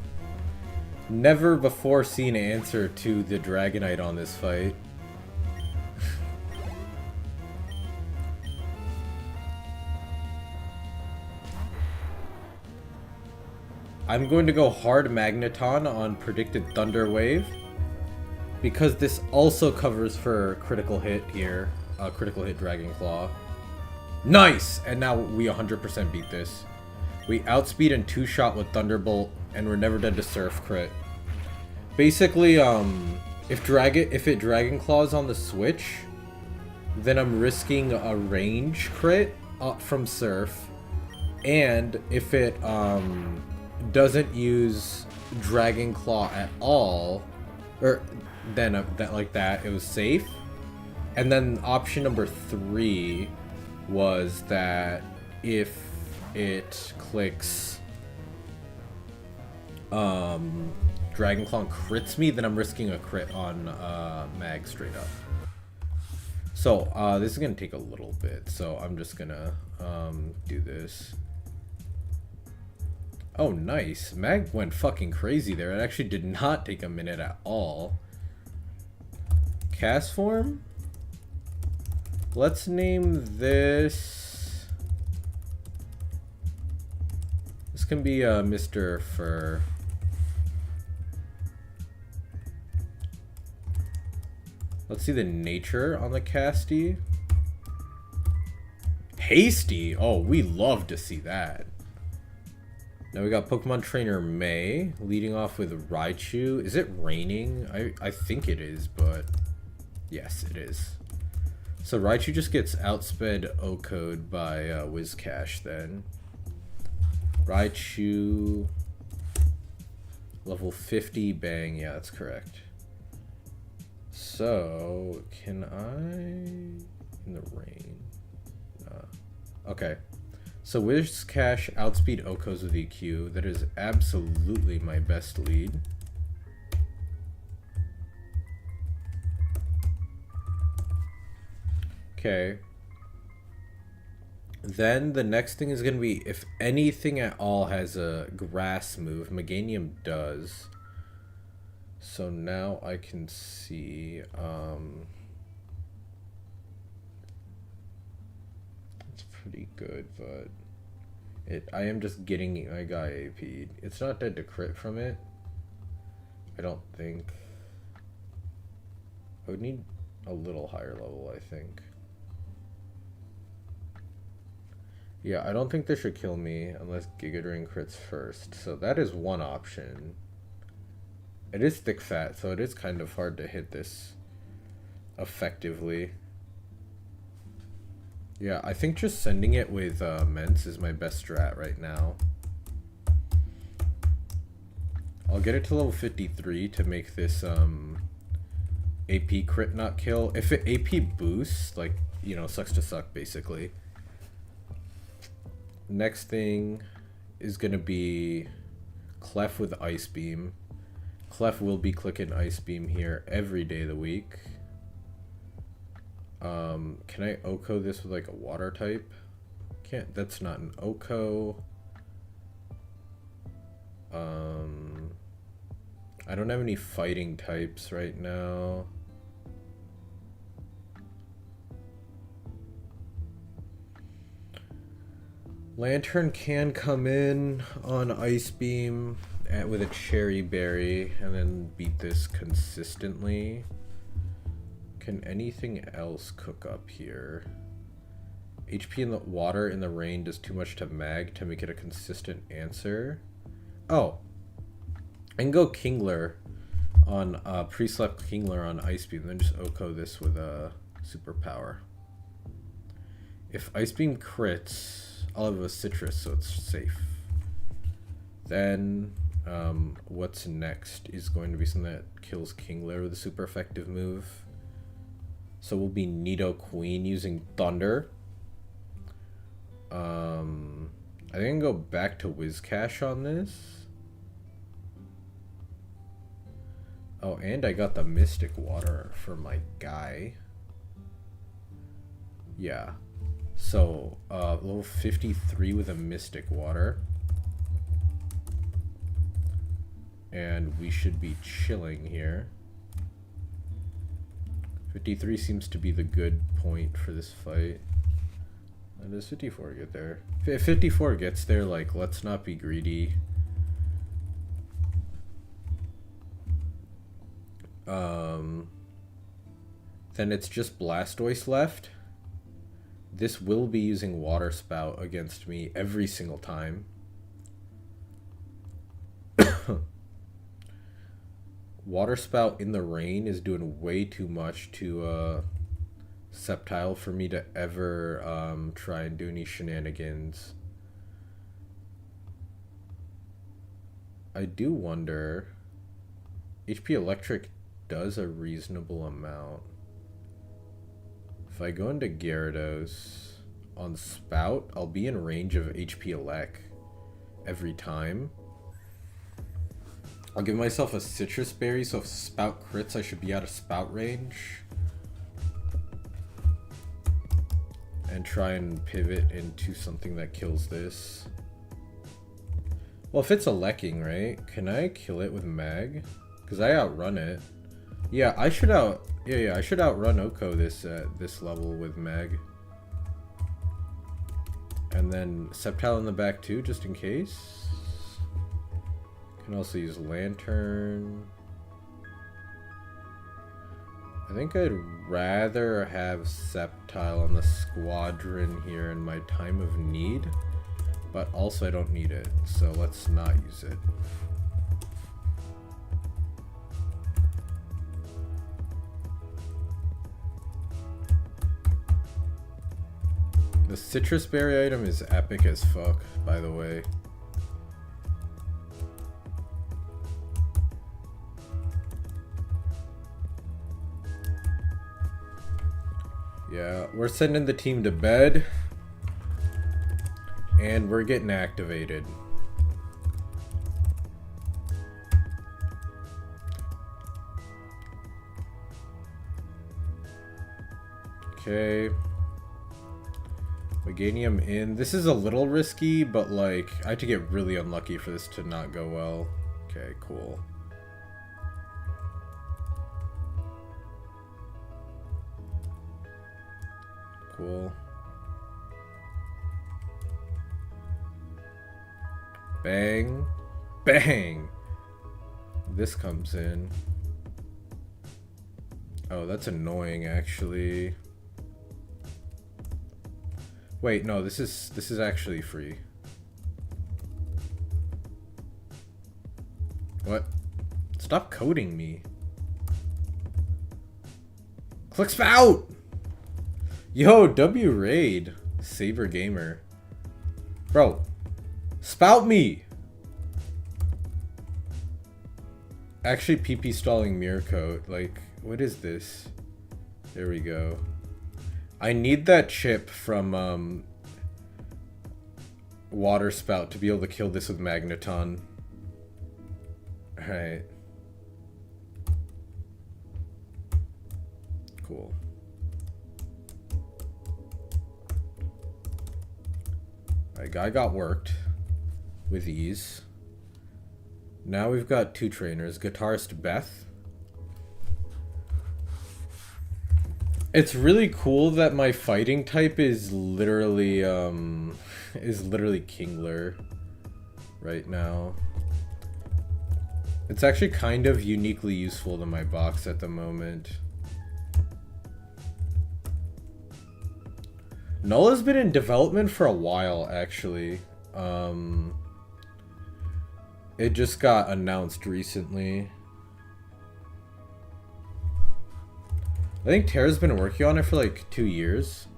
never before seen answer to the Dragonite on this fight. I'm going to go hard Magneton on predicted Thunder Wave because this also covers for critical hit here, critical hit Dragon Claw. Nice! And now we 100% beat this. We outspeed and 2-shot with Thunderbolt, and we're never dead to Surf crit. Basically, if it Dragon Claws on the switch, then I'm risking a range crit from Surf, and if it doesn't use Dragon Claw at all, or then it was safe. And then option number 3 was that if it clicks Dragon Claw and crits me, then I'm risking a crit on Mag straight up. So this is gonna take a little bit, so I'm just gonna do this. Oh, nice. Mag went fucking crazy there. It actually did not take a minute at all. Cast Form? Let's name this... This can be Mr. Fur. Let's see the nature on the casty. Hasty! Oh, we love to see that. Now we got Pokemon Trainer May, leading off with Raichu. Is it raining? I think it is, but... Yes, it is. So Raichu just gets outsped O-Code by Whiscash then. Raichu... Level 50, bang, yeah, that's correct. So, can I... In the rain? Okay. So Whiscash outspeed Okos with EQ. That is absolutely my best lead. Okay. Then the next thing is going to be if anything at all has a grass move. Meganium does. So now I can see... it's pretty good, but... I am just getting my guy AP'd. It's not dead to crit from it. I don't think. I would need a little higher level, I think. Yeah, I don't think this should kill me unless Giga Drain crits first. So that is one option. It is thick fat, so it is kind of hard to hit this effectively. Yeah, I think just sending it with Mence is my best strat right now. I'll get it to level 53 to make this AP crit not kill. If it AP boosts, like, you know, sucks to suck basically. Next thing is gonna be Clef with Ice Beam. Clef will be clicking Ice Beam here every day of the week. Can I Oko this with like a water type? Can't, that's not an Oko. I don't have any fighting types right now. Lantern can come in on Ice Beam with a Cherry Berry and then beat this consistently. Can anything else cook up here? HP in the water in the rain does too much to mag to make it a consistent answer. Oh, I can go Kingler on pre-slept Kingler on Ice Beam, then just Oko this with a superpower. If Ice Beam crits, I'll have a Citrus, so it's safe. Then what's next is going to be something that kills Kingler with a super effective move. So we'll be Nidoqueen using Thunder. I think I can go back to Whiscash on this. Oh, and I got the Mystic Water for my guy. Yeah. So, level 53 with a Mystic Water. And we should be chilling here. 53 seems to be the good point for this fight. And does 54 get there? If 54 gets there, like, let's not be greedy. Then it's just Blastoise left. This will be using Water Spout against me every single time. Water Spout in the rain is doing way too much to Sceptile for me to ever try and do any shenanigans. I do wonder... HP Electric does a reasonable amount. If I go into Gyarados on Spout, I'll be in range of HP Elec every time. I'll give myself a Citrus Berry, so if Spout crits, I should be out of Spout range. And try and pivot into something that kills this. Well, if it's Elecking, right? Can I kill it with Mag? Because I outrun it. Yeah, I should I should outrun Oko this level with Mag. And then Sceptile in the back too, just in case. Can also use Lantern. I think I'd rather have Sceptile on the squadron here in my time of need, but also I don't need it, so let's not use it. The citrus berry item is epic as fuck, by the way. Yeah, we're sending the team to bed. And we're getting activated. Okay. Meganium in. This is a little risky, but like, I had to get really unlucky for this to not go well. Okay, cool. Cool. Bang. Bang! This comes in. Oh, that's annoying, actually. Wait, no, this is actually free. What? Stop coding me. Click spout! Yo, W raid. Saber Gamer. Bro. Spout me! Actually, PP stalling mirror coat. Like, what is this? There we go. I need that chip from Water Spout to be able to kill this with Magneton. Alright. Cool. Alright, guy got worked with ease. Now we've got two trainers. Guitarist Beth. It's really cool that my fighting type is literally Kingler right now. It's actually kind of uniquely useful to my box at the moment. Null has been in development for a while, actually. It just got announced recently. I think Tara's been working on it for like 2 years.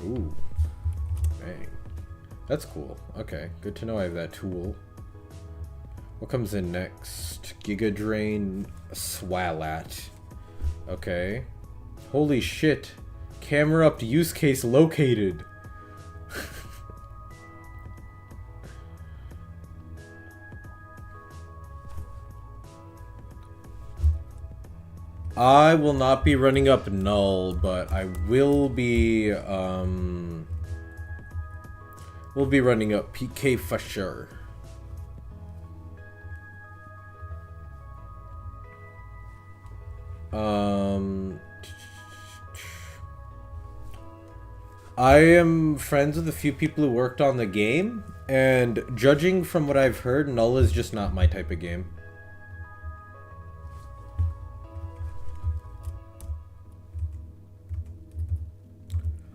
Ooh. Dang. That's cool. Okay, good to know I have that tool. What comes in next? Giga Drain Swalat. Okay. Holy shit. Camera up use case located. I will not be running up Null, but I will be running up PK for sure. I am friends with a few people who worked on the game, and judging from what I've heard, Null is just not my type of game.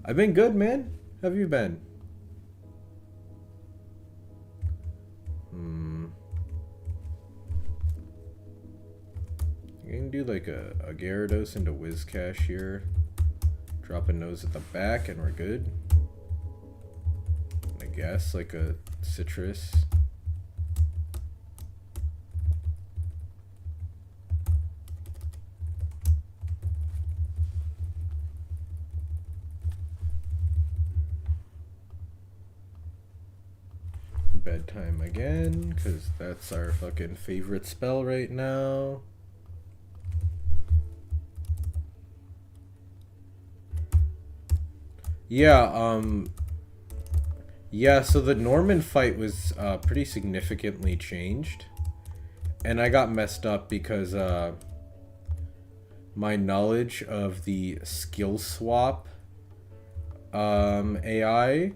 I've been good, man. How have you been? You can do like a Gyarados into Whiscash here. Drop a nose at the back and we're good. I guess like a citrus. bedtime again, because that's our fucking favorite spell right now. Yeah, yeah, so the Norman fight was pretty significantly changed. And I got messed up because my knowledge of the skill swap AI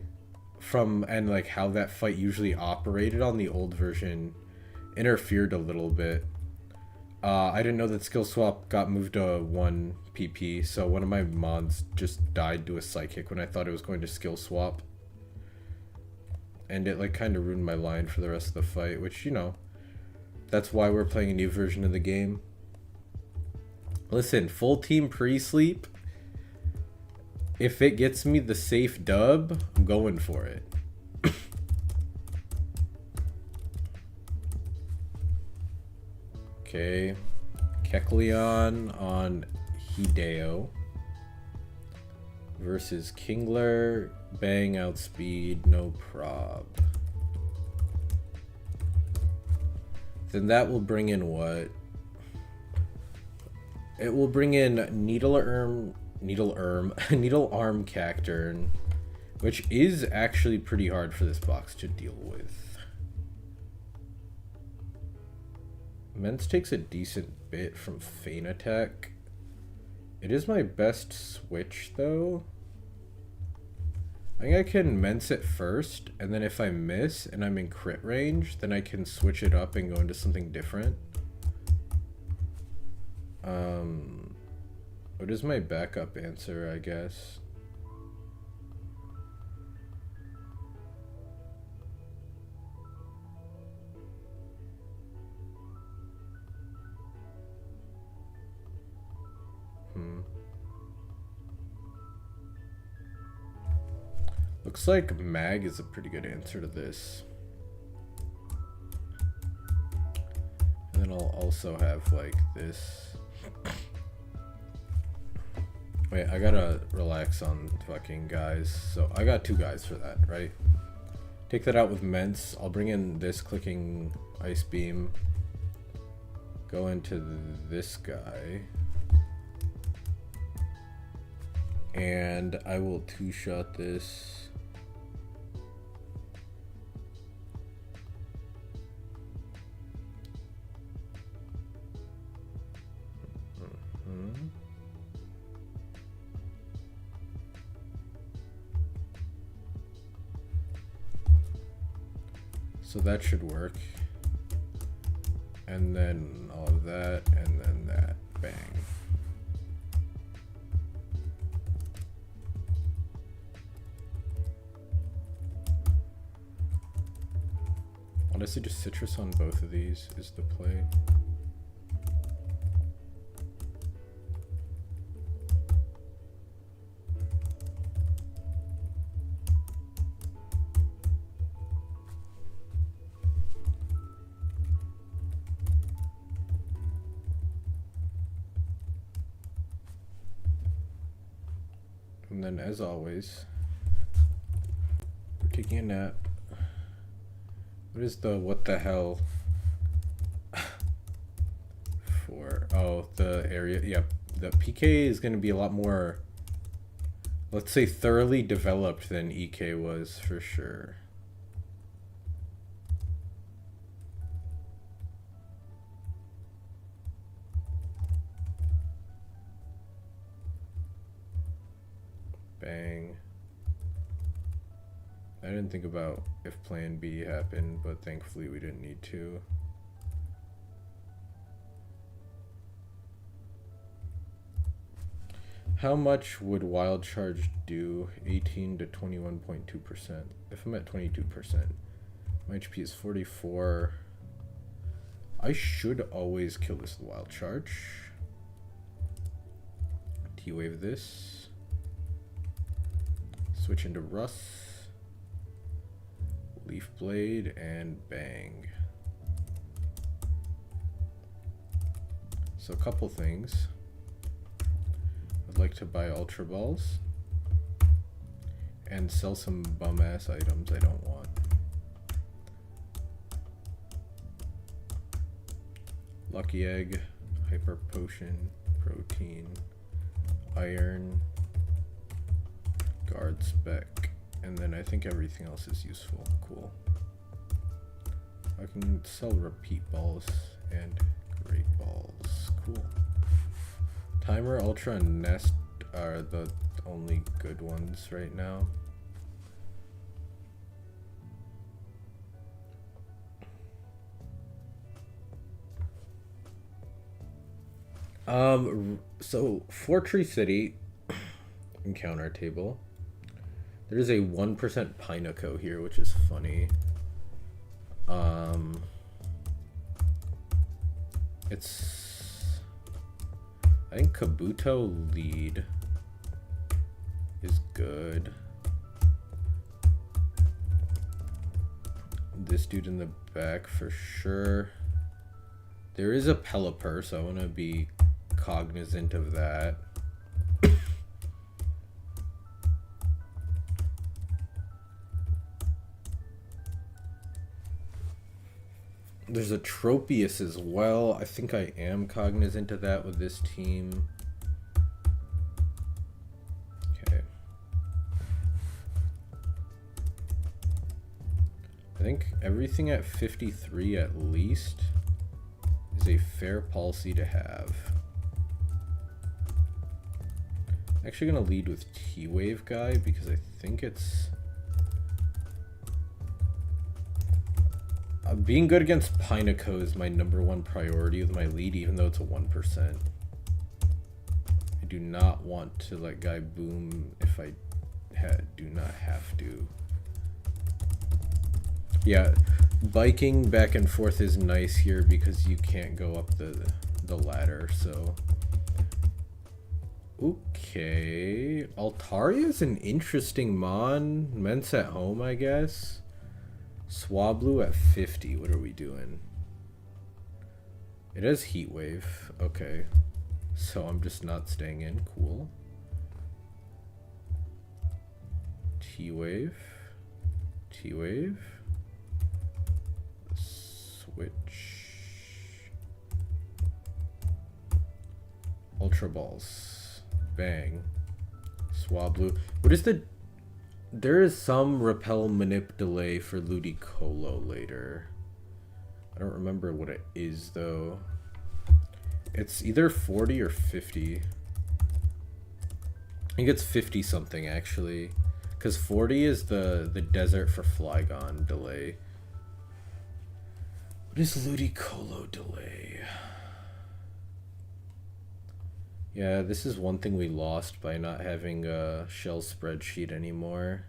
from and like how that fight usually operated on the old version interfered a little bit. I didn't know that skill swap got moved to 1 PP, so one of my mods just died to a psychic when I thought it was going to skill swap. And it like kind of ruined my line for the rest of the fight, which, you know, that's why we're playing a new version of the game. Listen, full team pre-sleep. If it gets me the safe dub, I'm going for it. Okay. Kecleon on Hideo versus Kingler. Bang, outspeed, no prob. Then that will bring in what? It will bring in Needle Arm Cacturn, which is actually pretty hard for this box to deal with. Mence takes a decent bit from Feint Attack. It is my best switch though. I think I can Mence it first, and then if I miss and I'm in crit range, then I can switch it up and go into something different. What is my backup answer, I guess? Looks like Mag is a pretty good answer to this. And then I'll also have like this. Wait, I gotta relax on fucking guys. So I got 2 guys for that, right? Take that out with Mence. I'll bring in this clicking Ice Beam. Go into this guy. And I will 2-shot this. So that should work. And then all of that, and then that. Bang. Honestly, just citrus on both of these is the play. And then, as always, we're taking a nap. What is the what the hell for? Oh, the area. Yep. The PK is going to be a lot more, let's say, thoroughly developed than EK was for sure. Bang. I didn't think about if plan B happened, but thankfully we didn't need to. How much would Wild Charge do? 18 to 21.2%. If I'm at 22%. My HP is 44. I should always kill this with Wild Charge. T-Wave this. Switch into Russ. Leaf Blade, and bang. So a couple things. I'd like to buy Ultra Balls and sell some bum ass items I don't want. Lucky Egg, Hyper Potion, Protein, Iron, Guard Spec, and then I think everything else is useful. Cool. I can sell Repeat Balls and Great Balls. Cool. Timer, Ultra, and Nest are the only good ones right now. So Fortree City encounter table. There's a 1% Pineco here, which is funny. It's, I think Kabuto lead is good. This dude in the back for sure. There is a Pelipper, so I want to be cognizant of that. There's a Tropius as well. I think I am cognizant of that with this team. Okay. I think everything at 53 at least is a fair policy to have. I'm actually going to lead with T-Wave guy because I think it's... being good against Pineco is my #1 priority with my lead, even though it's a 1%. I do not want to let guy boom if I do not have to. Yeah, biking back and forth is nice here because you can't go up the ladder, so... Okay, Altaria is an interesting mon. Mence at home, I guess. Swablu at 50. What are we doing? It has Heat Wave. Okay. So I'm just not staying in. Cool. T-Wave. T-Wave. Switch. Ultra Balls. Bang. Swablu. What is the... There is some repel manip delay for Ludicolo later. I don't remember what it is though. It's either 40 or 50. I think it's 50 something actually. Because 40 is the desert for Flygon delay. What is Ludicolo delay? Yeah, this is one thing we lost by not having a shell spreadsheet anymore.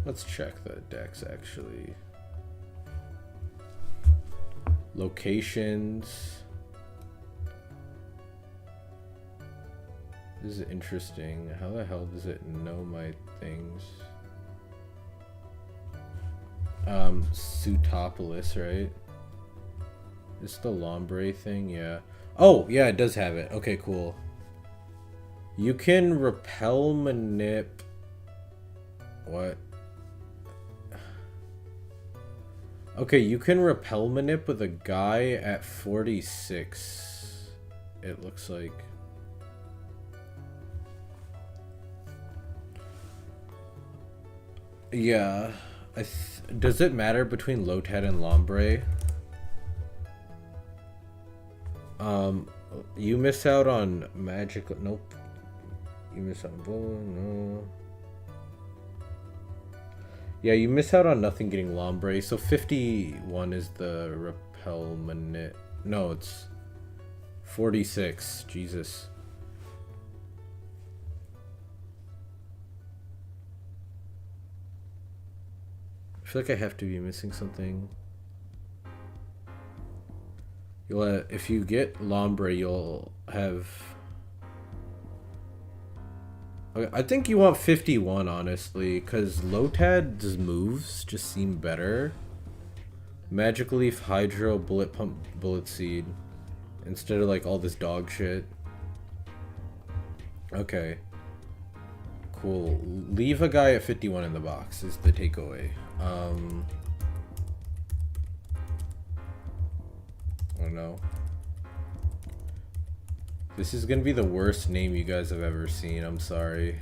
Let's check the decks actually. Locations. This is interesting. How the hell does it know my things? Sutopolis, right? Is the Lombre thing? Yeah. Oh, yeah, it does have it. Okay, cool. You can repel manip. What? Okay, you can repel manip with a guy at 46. It looks like. Yeah. Does it matter between Lotad and Lombre? You miss out on magic. Nope. You miss out on no. Yeah, you miss out on nothing getting Lombre. So 51 is the repel manip. No, it's 46. Jesus. I feel like I have to be missing something. You'll if you get Lombre, you'll have... Okay, I think you want 51, honestly, because Lotad's moves just seem better. Magic Leaf, Hydro, Bullet Pump, Bullet Seed. Instead of, like, all this dog shit. Okay. Cool. Leave a guy at 51 in the box is the takeaway. Oh no. This is gonna be the worst name you guys have ever seen, I'm sorry.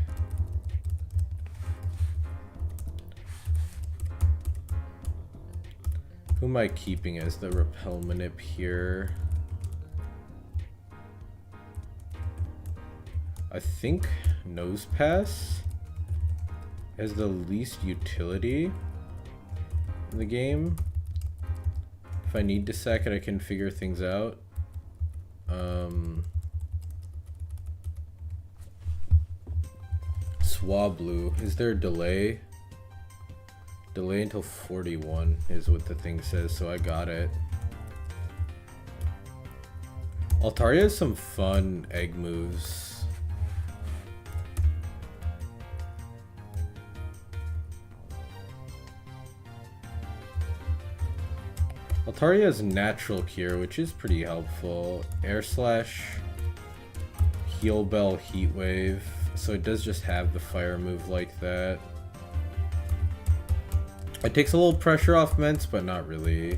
Who am I keeping as the repel manip here? I think Nose Pass has the least utility in the game. If I need to sack it, I can figure things out. Swablu. Is there a delay? Delay until 41 is what the thing says, so I got it. Altaria has some fun egg moves. Altaria has natural cure, which is pretty helpful. Air Slash, Heal Bell, Heat Wave. So it does just have the fire move like that. It takes a little pressure off Ments, but not really.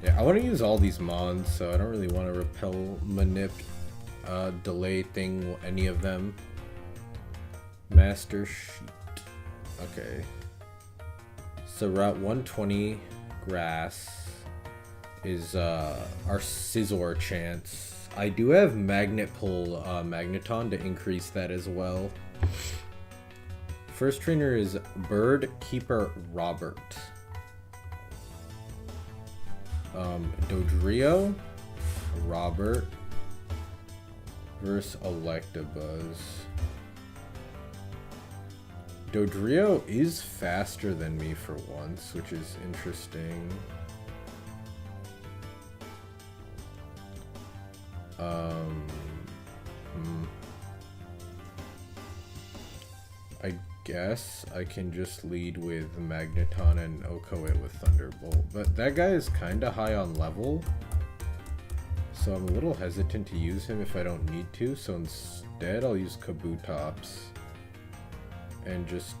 Yeah, I want to use all these Mons, so I don't really want to repel, manip, delay thing, any of them. Master Sheet. Okay. So Route 120 Grass is our Scizor chance. I do have Magnet Pull Magneton to increase that as well. First trainer is Bird Keeper Robert. Dodrio, Robert versus Electabuzz. Dodrio is faster than me for once, which is interesting. I guess I can just lead with Magneton and Oko it with Thunderbolt, but that guy is kinda high on level, so I'm a little hesitant to use him if I don't need to, so instead I'll use Kabutops and just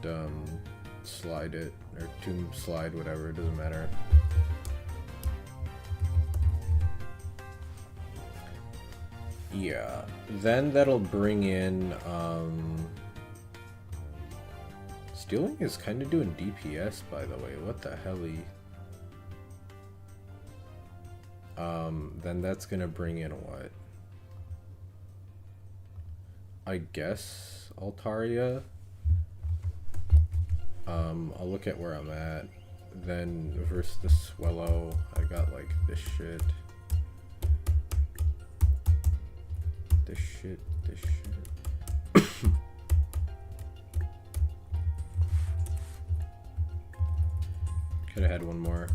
slide it, or Tomb Slide, whatever, it doesn't matter. Yeah, then that'll bring in Stealing is kind of doing DPS, by the way. What the helly? Then that's gonna bring in what? I guess Altaria. I'll look at where I'm at. Then versus the Swellow, I got like this shit. This shit. Could have had one more.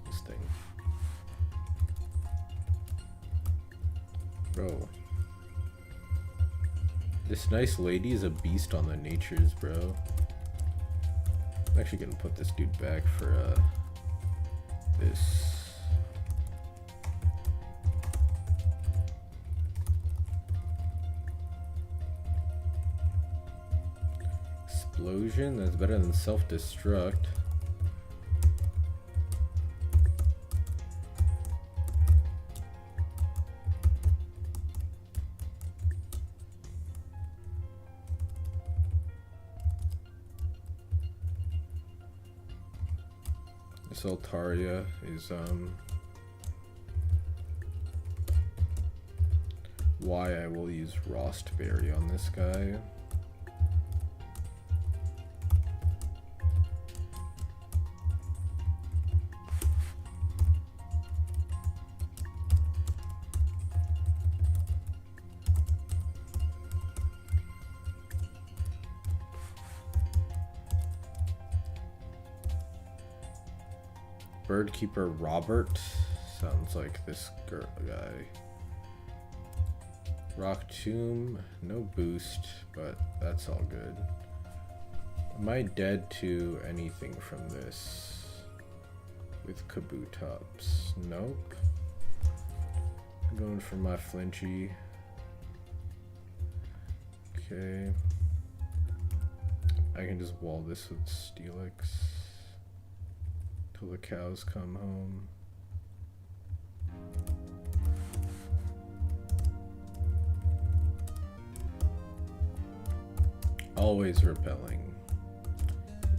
This thing. Bro. This nice lady is a beast on the natures, bro. I'm actually gonna put this dude back for this. Explosion, that's better than self-destruct. This Altaria is why I will use Rostberry on this guy. Birdkeeper Robert sounds like this guy. Rock Tomb, no boost, but that's all good. Am I dead to anything from this with Kabutops? Nope. I'm going for my flinchy. Okay. I can just wall this with Steelix till the cows come home. Always repelling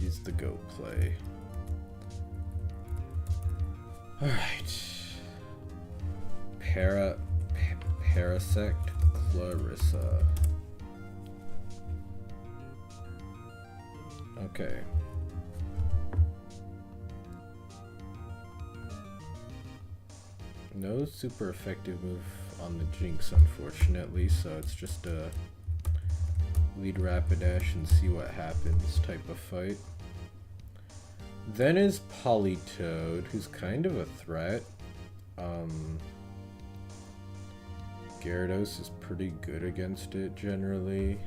is the go play. Alright. Parasect Clarissa. Okay. No super effective move on the Jinx, unfortunately, so it's just a lead Rapidash and see what happens type of fight. Then is Politoed, who's kind of a threat. Gyarados is pretty good against it generally.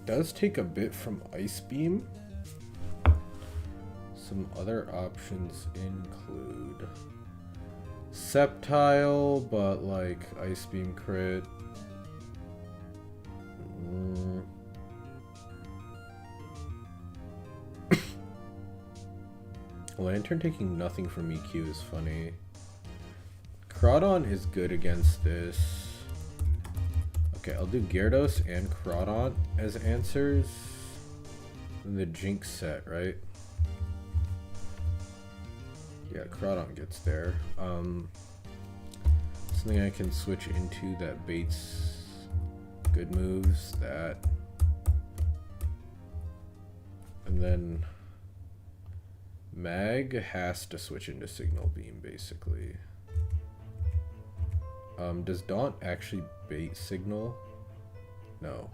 Does take a bit from Ice Beam. Some other options include Sceptile, but like Ice Beam crit. Lantern taking nothing from EQ is funny. Crawdon is good against this. Okay, I'll do Gyarados and Crawdon as answers. And the Jinx set, right? Yeah, Crawdon gets there. Something I can switch into that baits good moves, that. And then Mag has to switch into Signal Beam, basically. Does Daunt actually bait Signal? No.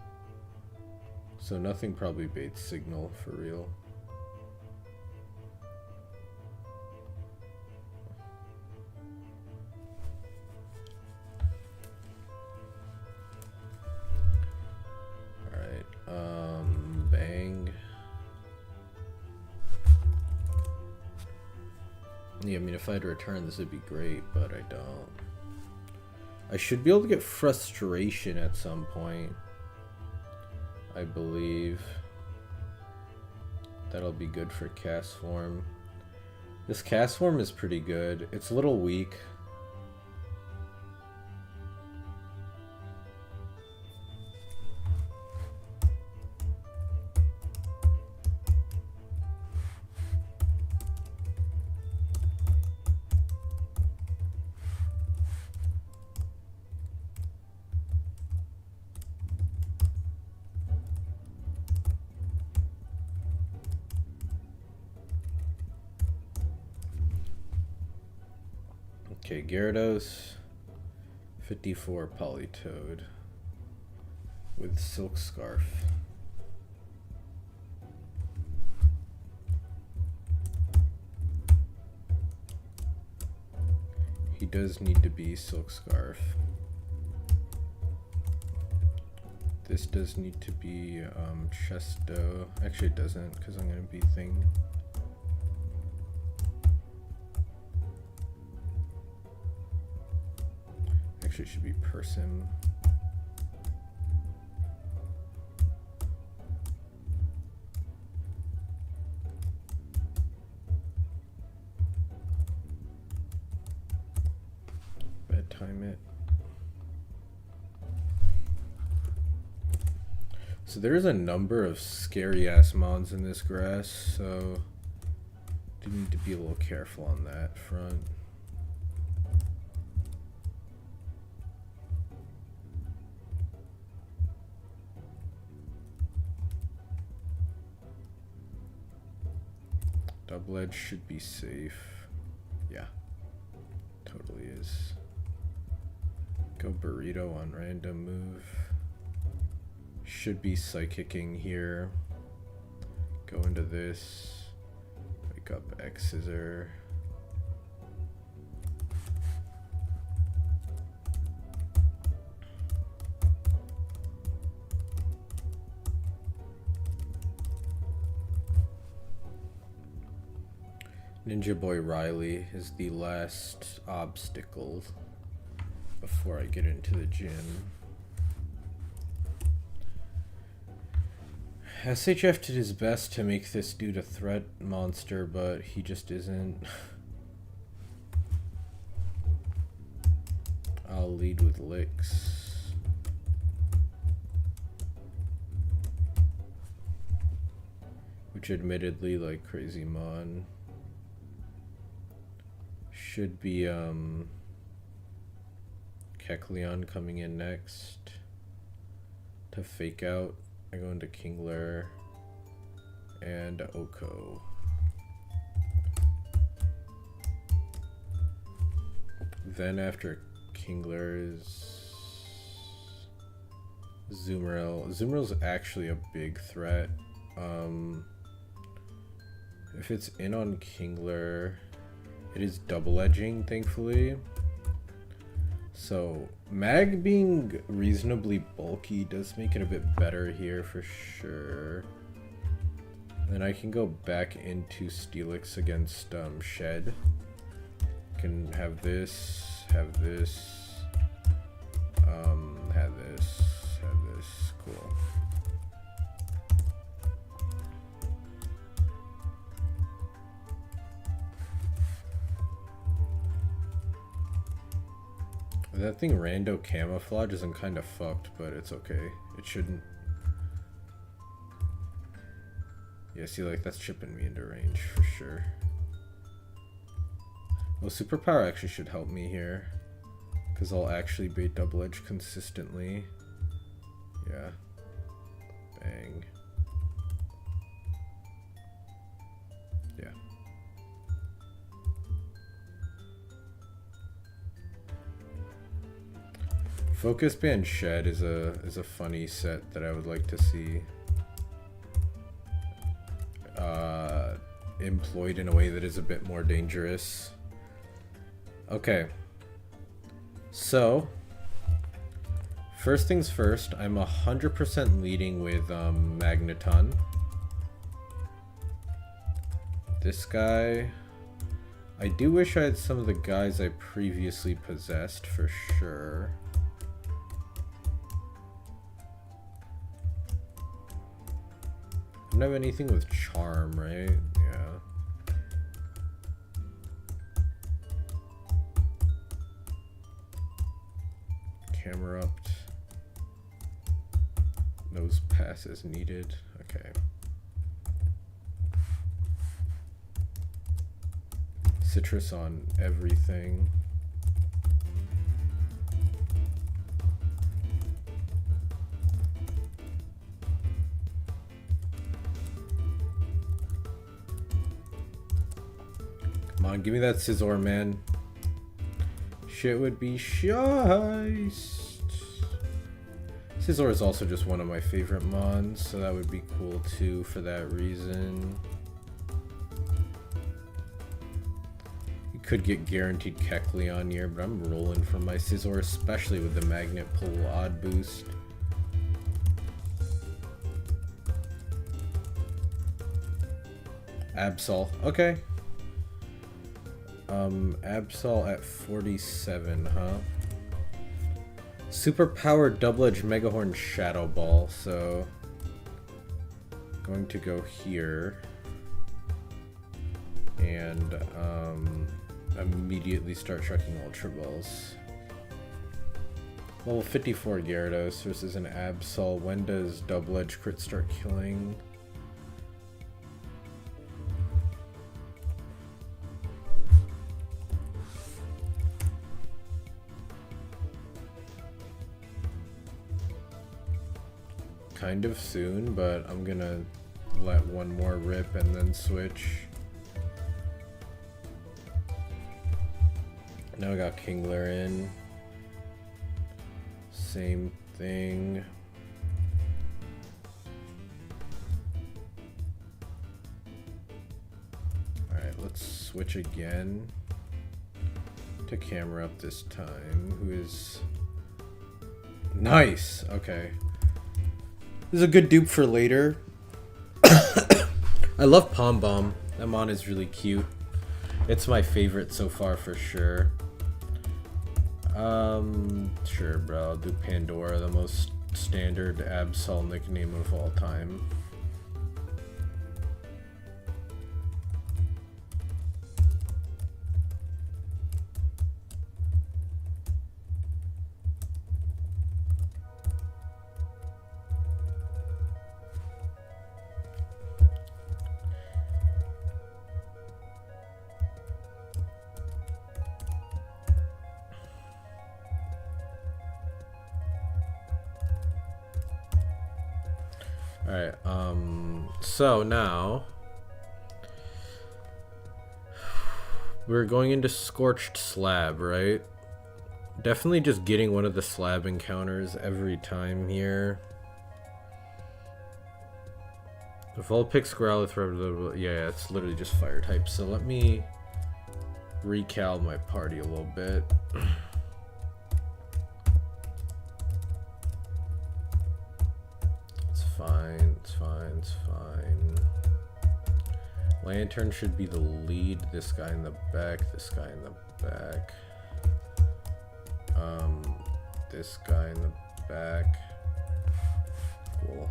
So nothing probably baits Signal for real. Alright, Bang. Yeah, I mean, if I had to return, this would be great, but I don't. I should be able to get Frustration at some point, I believe. That'll be good for Cast Form. This Cast Form is pretty good. It's a little weak. Okay, Gyarados, 54 Politoed with Silk Scarf. He does need to be Silk Scarf. This does need to be Chesto. Actually it doesn't, because I'm going to be Thing. Actually, it should be Person. Bedtime it. So there's a number of scary ass mons in this grass, so do need to be a little careful on that front. Double Edge should be safe. Yeah, totally is. Go Burrito on random move. Should be Psychicking here. Go into this. Wake up X Scissor. Ninja Boy Riley is the last obstacle before I get into the gym. SHF did his best to make this dude a threat monster, but he just isn't. I'll lead with licks. Which admittedly, like Crazy Mon, should be Kecleon coming in next to fake out. I go into Kingler and Oko. Then after Kingler is Zoomerl. Zoomerl's actually a big threat. If it's in on Kingler, it is double edging, thankfully. So Mag being reasonably bulky does make it a bit better here for sure. Then I can go back into Steelix against Shed. Can have this, have this, have this, cool. That thing rando camouflage isn't kind of fucked, but it's okay. It shouldn't. Yeah, see, like, that's chipping me into range for sure. Well, superpower actually should help me here, because I'll actually bait double edge consistently. Yeah. Bang. Yeah. Focus Band Shed is a funny set that I would like to see employed in a way that is a bit more dangerous. Okay, so first things first, I'm 100% leading with Magneton. This guy, I do wish I had some of the guys I previously possessed for sure. I don't have anything with charm, right? Yeah. Camera up. Nose pass as needed. Okay. Citrus on everything. Come on, give me that Scizor, man. Shit would be shiced. Scizor is also just one of my favorite mons, so that would be cool too for that reason. You could get guaranteed Kecleon here, but I'm rolling for my Scizor, especially with the Magnet Pull Odd Boost. Absol, okay. Absol at 47, huh? Superpowered double-edged Megahorn Shadow Ball, so going to go here and immediately start chucking Ultra Balls. Level 54 Gyarados versus an Absol. When does double-edged crit start killing? Kind of soon, but I'm gonna let one more rip and then switch. Now I got Kingler in. Same thing. Alright, let's switch again to Camera Up this time, who is nice. Okay. This is a good dupe for later. I love Palm Bomb. That mon is really cute. It's my favorite so far for sure. Sure, bro. I'll do Pandora, the most standard Absol nickname of all time. Alright, so now we're going into Scorched Slab, right? Definitely just getting one of the slab encounters every time here. If all picks Growlithe, yeah, it's literally just fire type. So let me recal my party a little bit. It's fine, it's fine, it's fine. Lantern should be the lead. This guy in the back, this guy in the back. This guy in the back. Cool.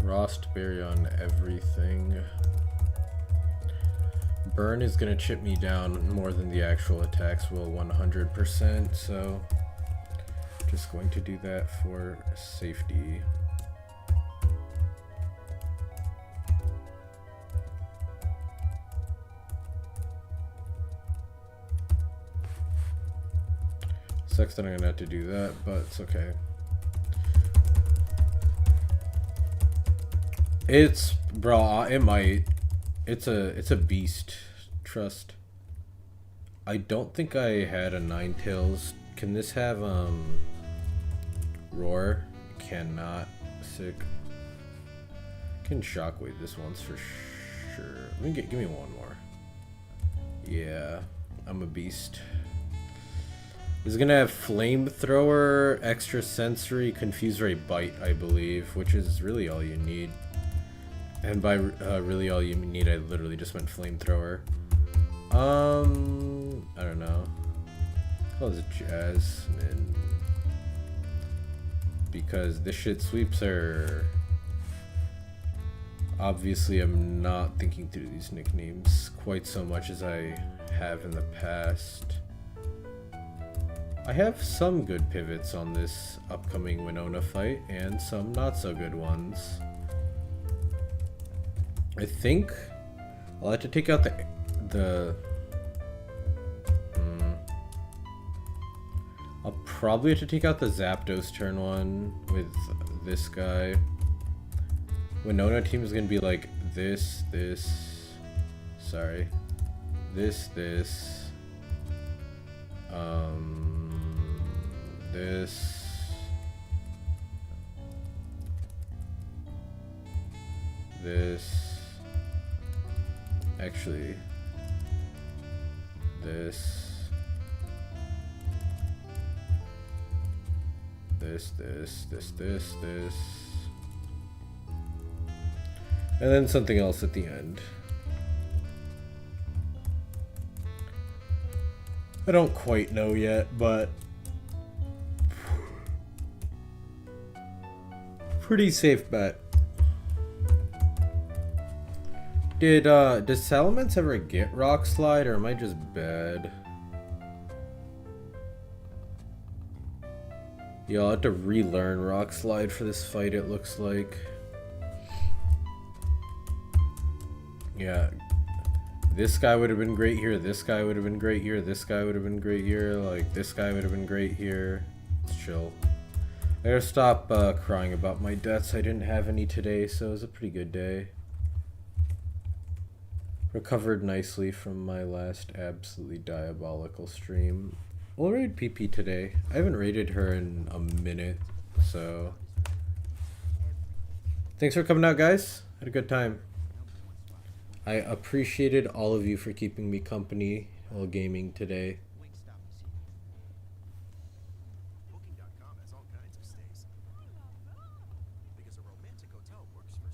Frostberry on everything. Burn is gonna chip me down more than the actual attacks will 100%, so just going to do that for safety. Sucks that I'm gonna have to do that, but it's okay. It's, bro, it might. It's a beast. Trust. I don't think I had a Ninetales. Can this have Roar? Cannot. Sick. Can Shockwave this once for sure. Let me give me one more. Yeah, I'm a beast. This is gonna have Flamethrower, Extra Sensory, Confuse Ray, Bite, I believe, which is really all you need. And by really all you need, I literally just meant Flamethrower. I don't know. Oh, it's Jasmine. Because this shit sweeps her. Obviously, I'm not thinking through these nicknames quite so much as I have in the past. I have some good pivots on this upcoming Winona fight, and some not so good ones. I think I'll have to take out I'll probably have to take out the Zapdos turn one with this guy. Winona team is gonna be like this, sorry, this, this, actually, this, and then something else at the end. I don't quite know yet, but pretty safe bet. Does Salamence ever get Rock Slide, or am I just bad? Yeah, I'll have to relearn Rock Slide for this fight, it looks like. Yeah. This guy would have been great here, this guy would have been great here, this guy would have been great here, like, this guy would have been great here. It's chill. I gotta stop crying about my deaths. I didn't have any today, so it was a pretty good day. Recovered nicely from my last absolutely diabolical stream. We'll raid PP today. I haven't raided her in a minute, so... Thanks for coming out, guys. Had a good time. I appreciated all of you for keeping me company while gaming today.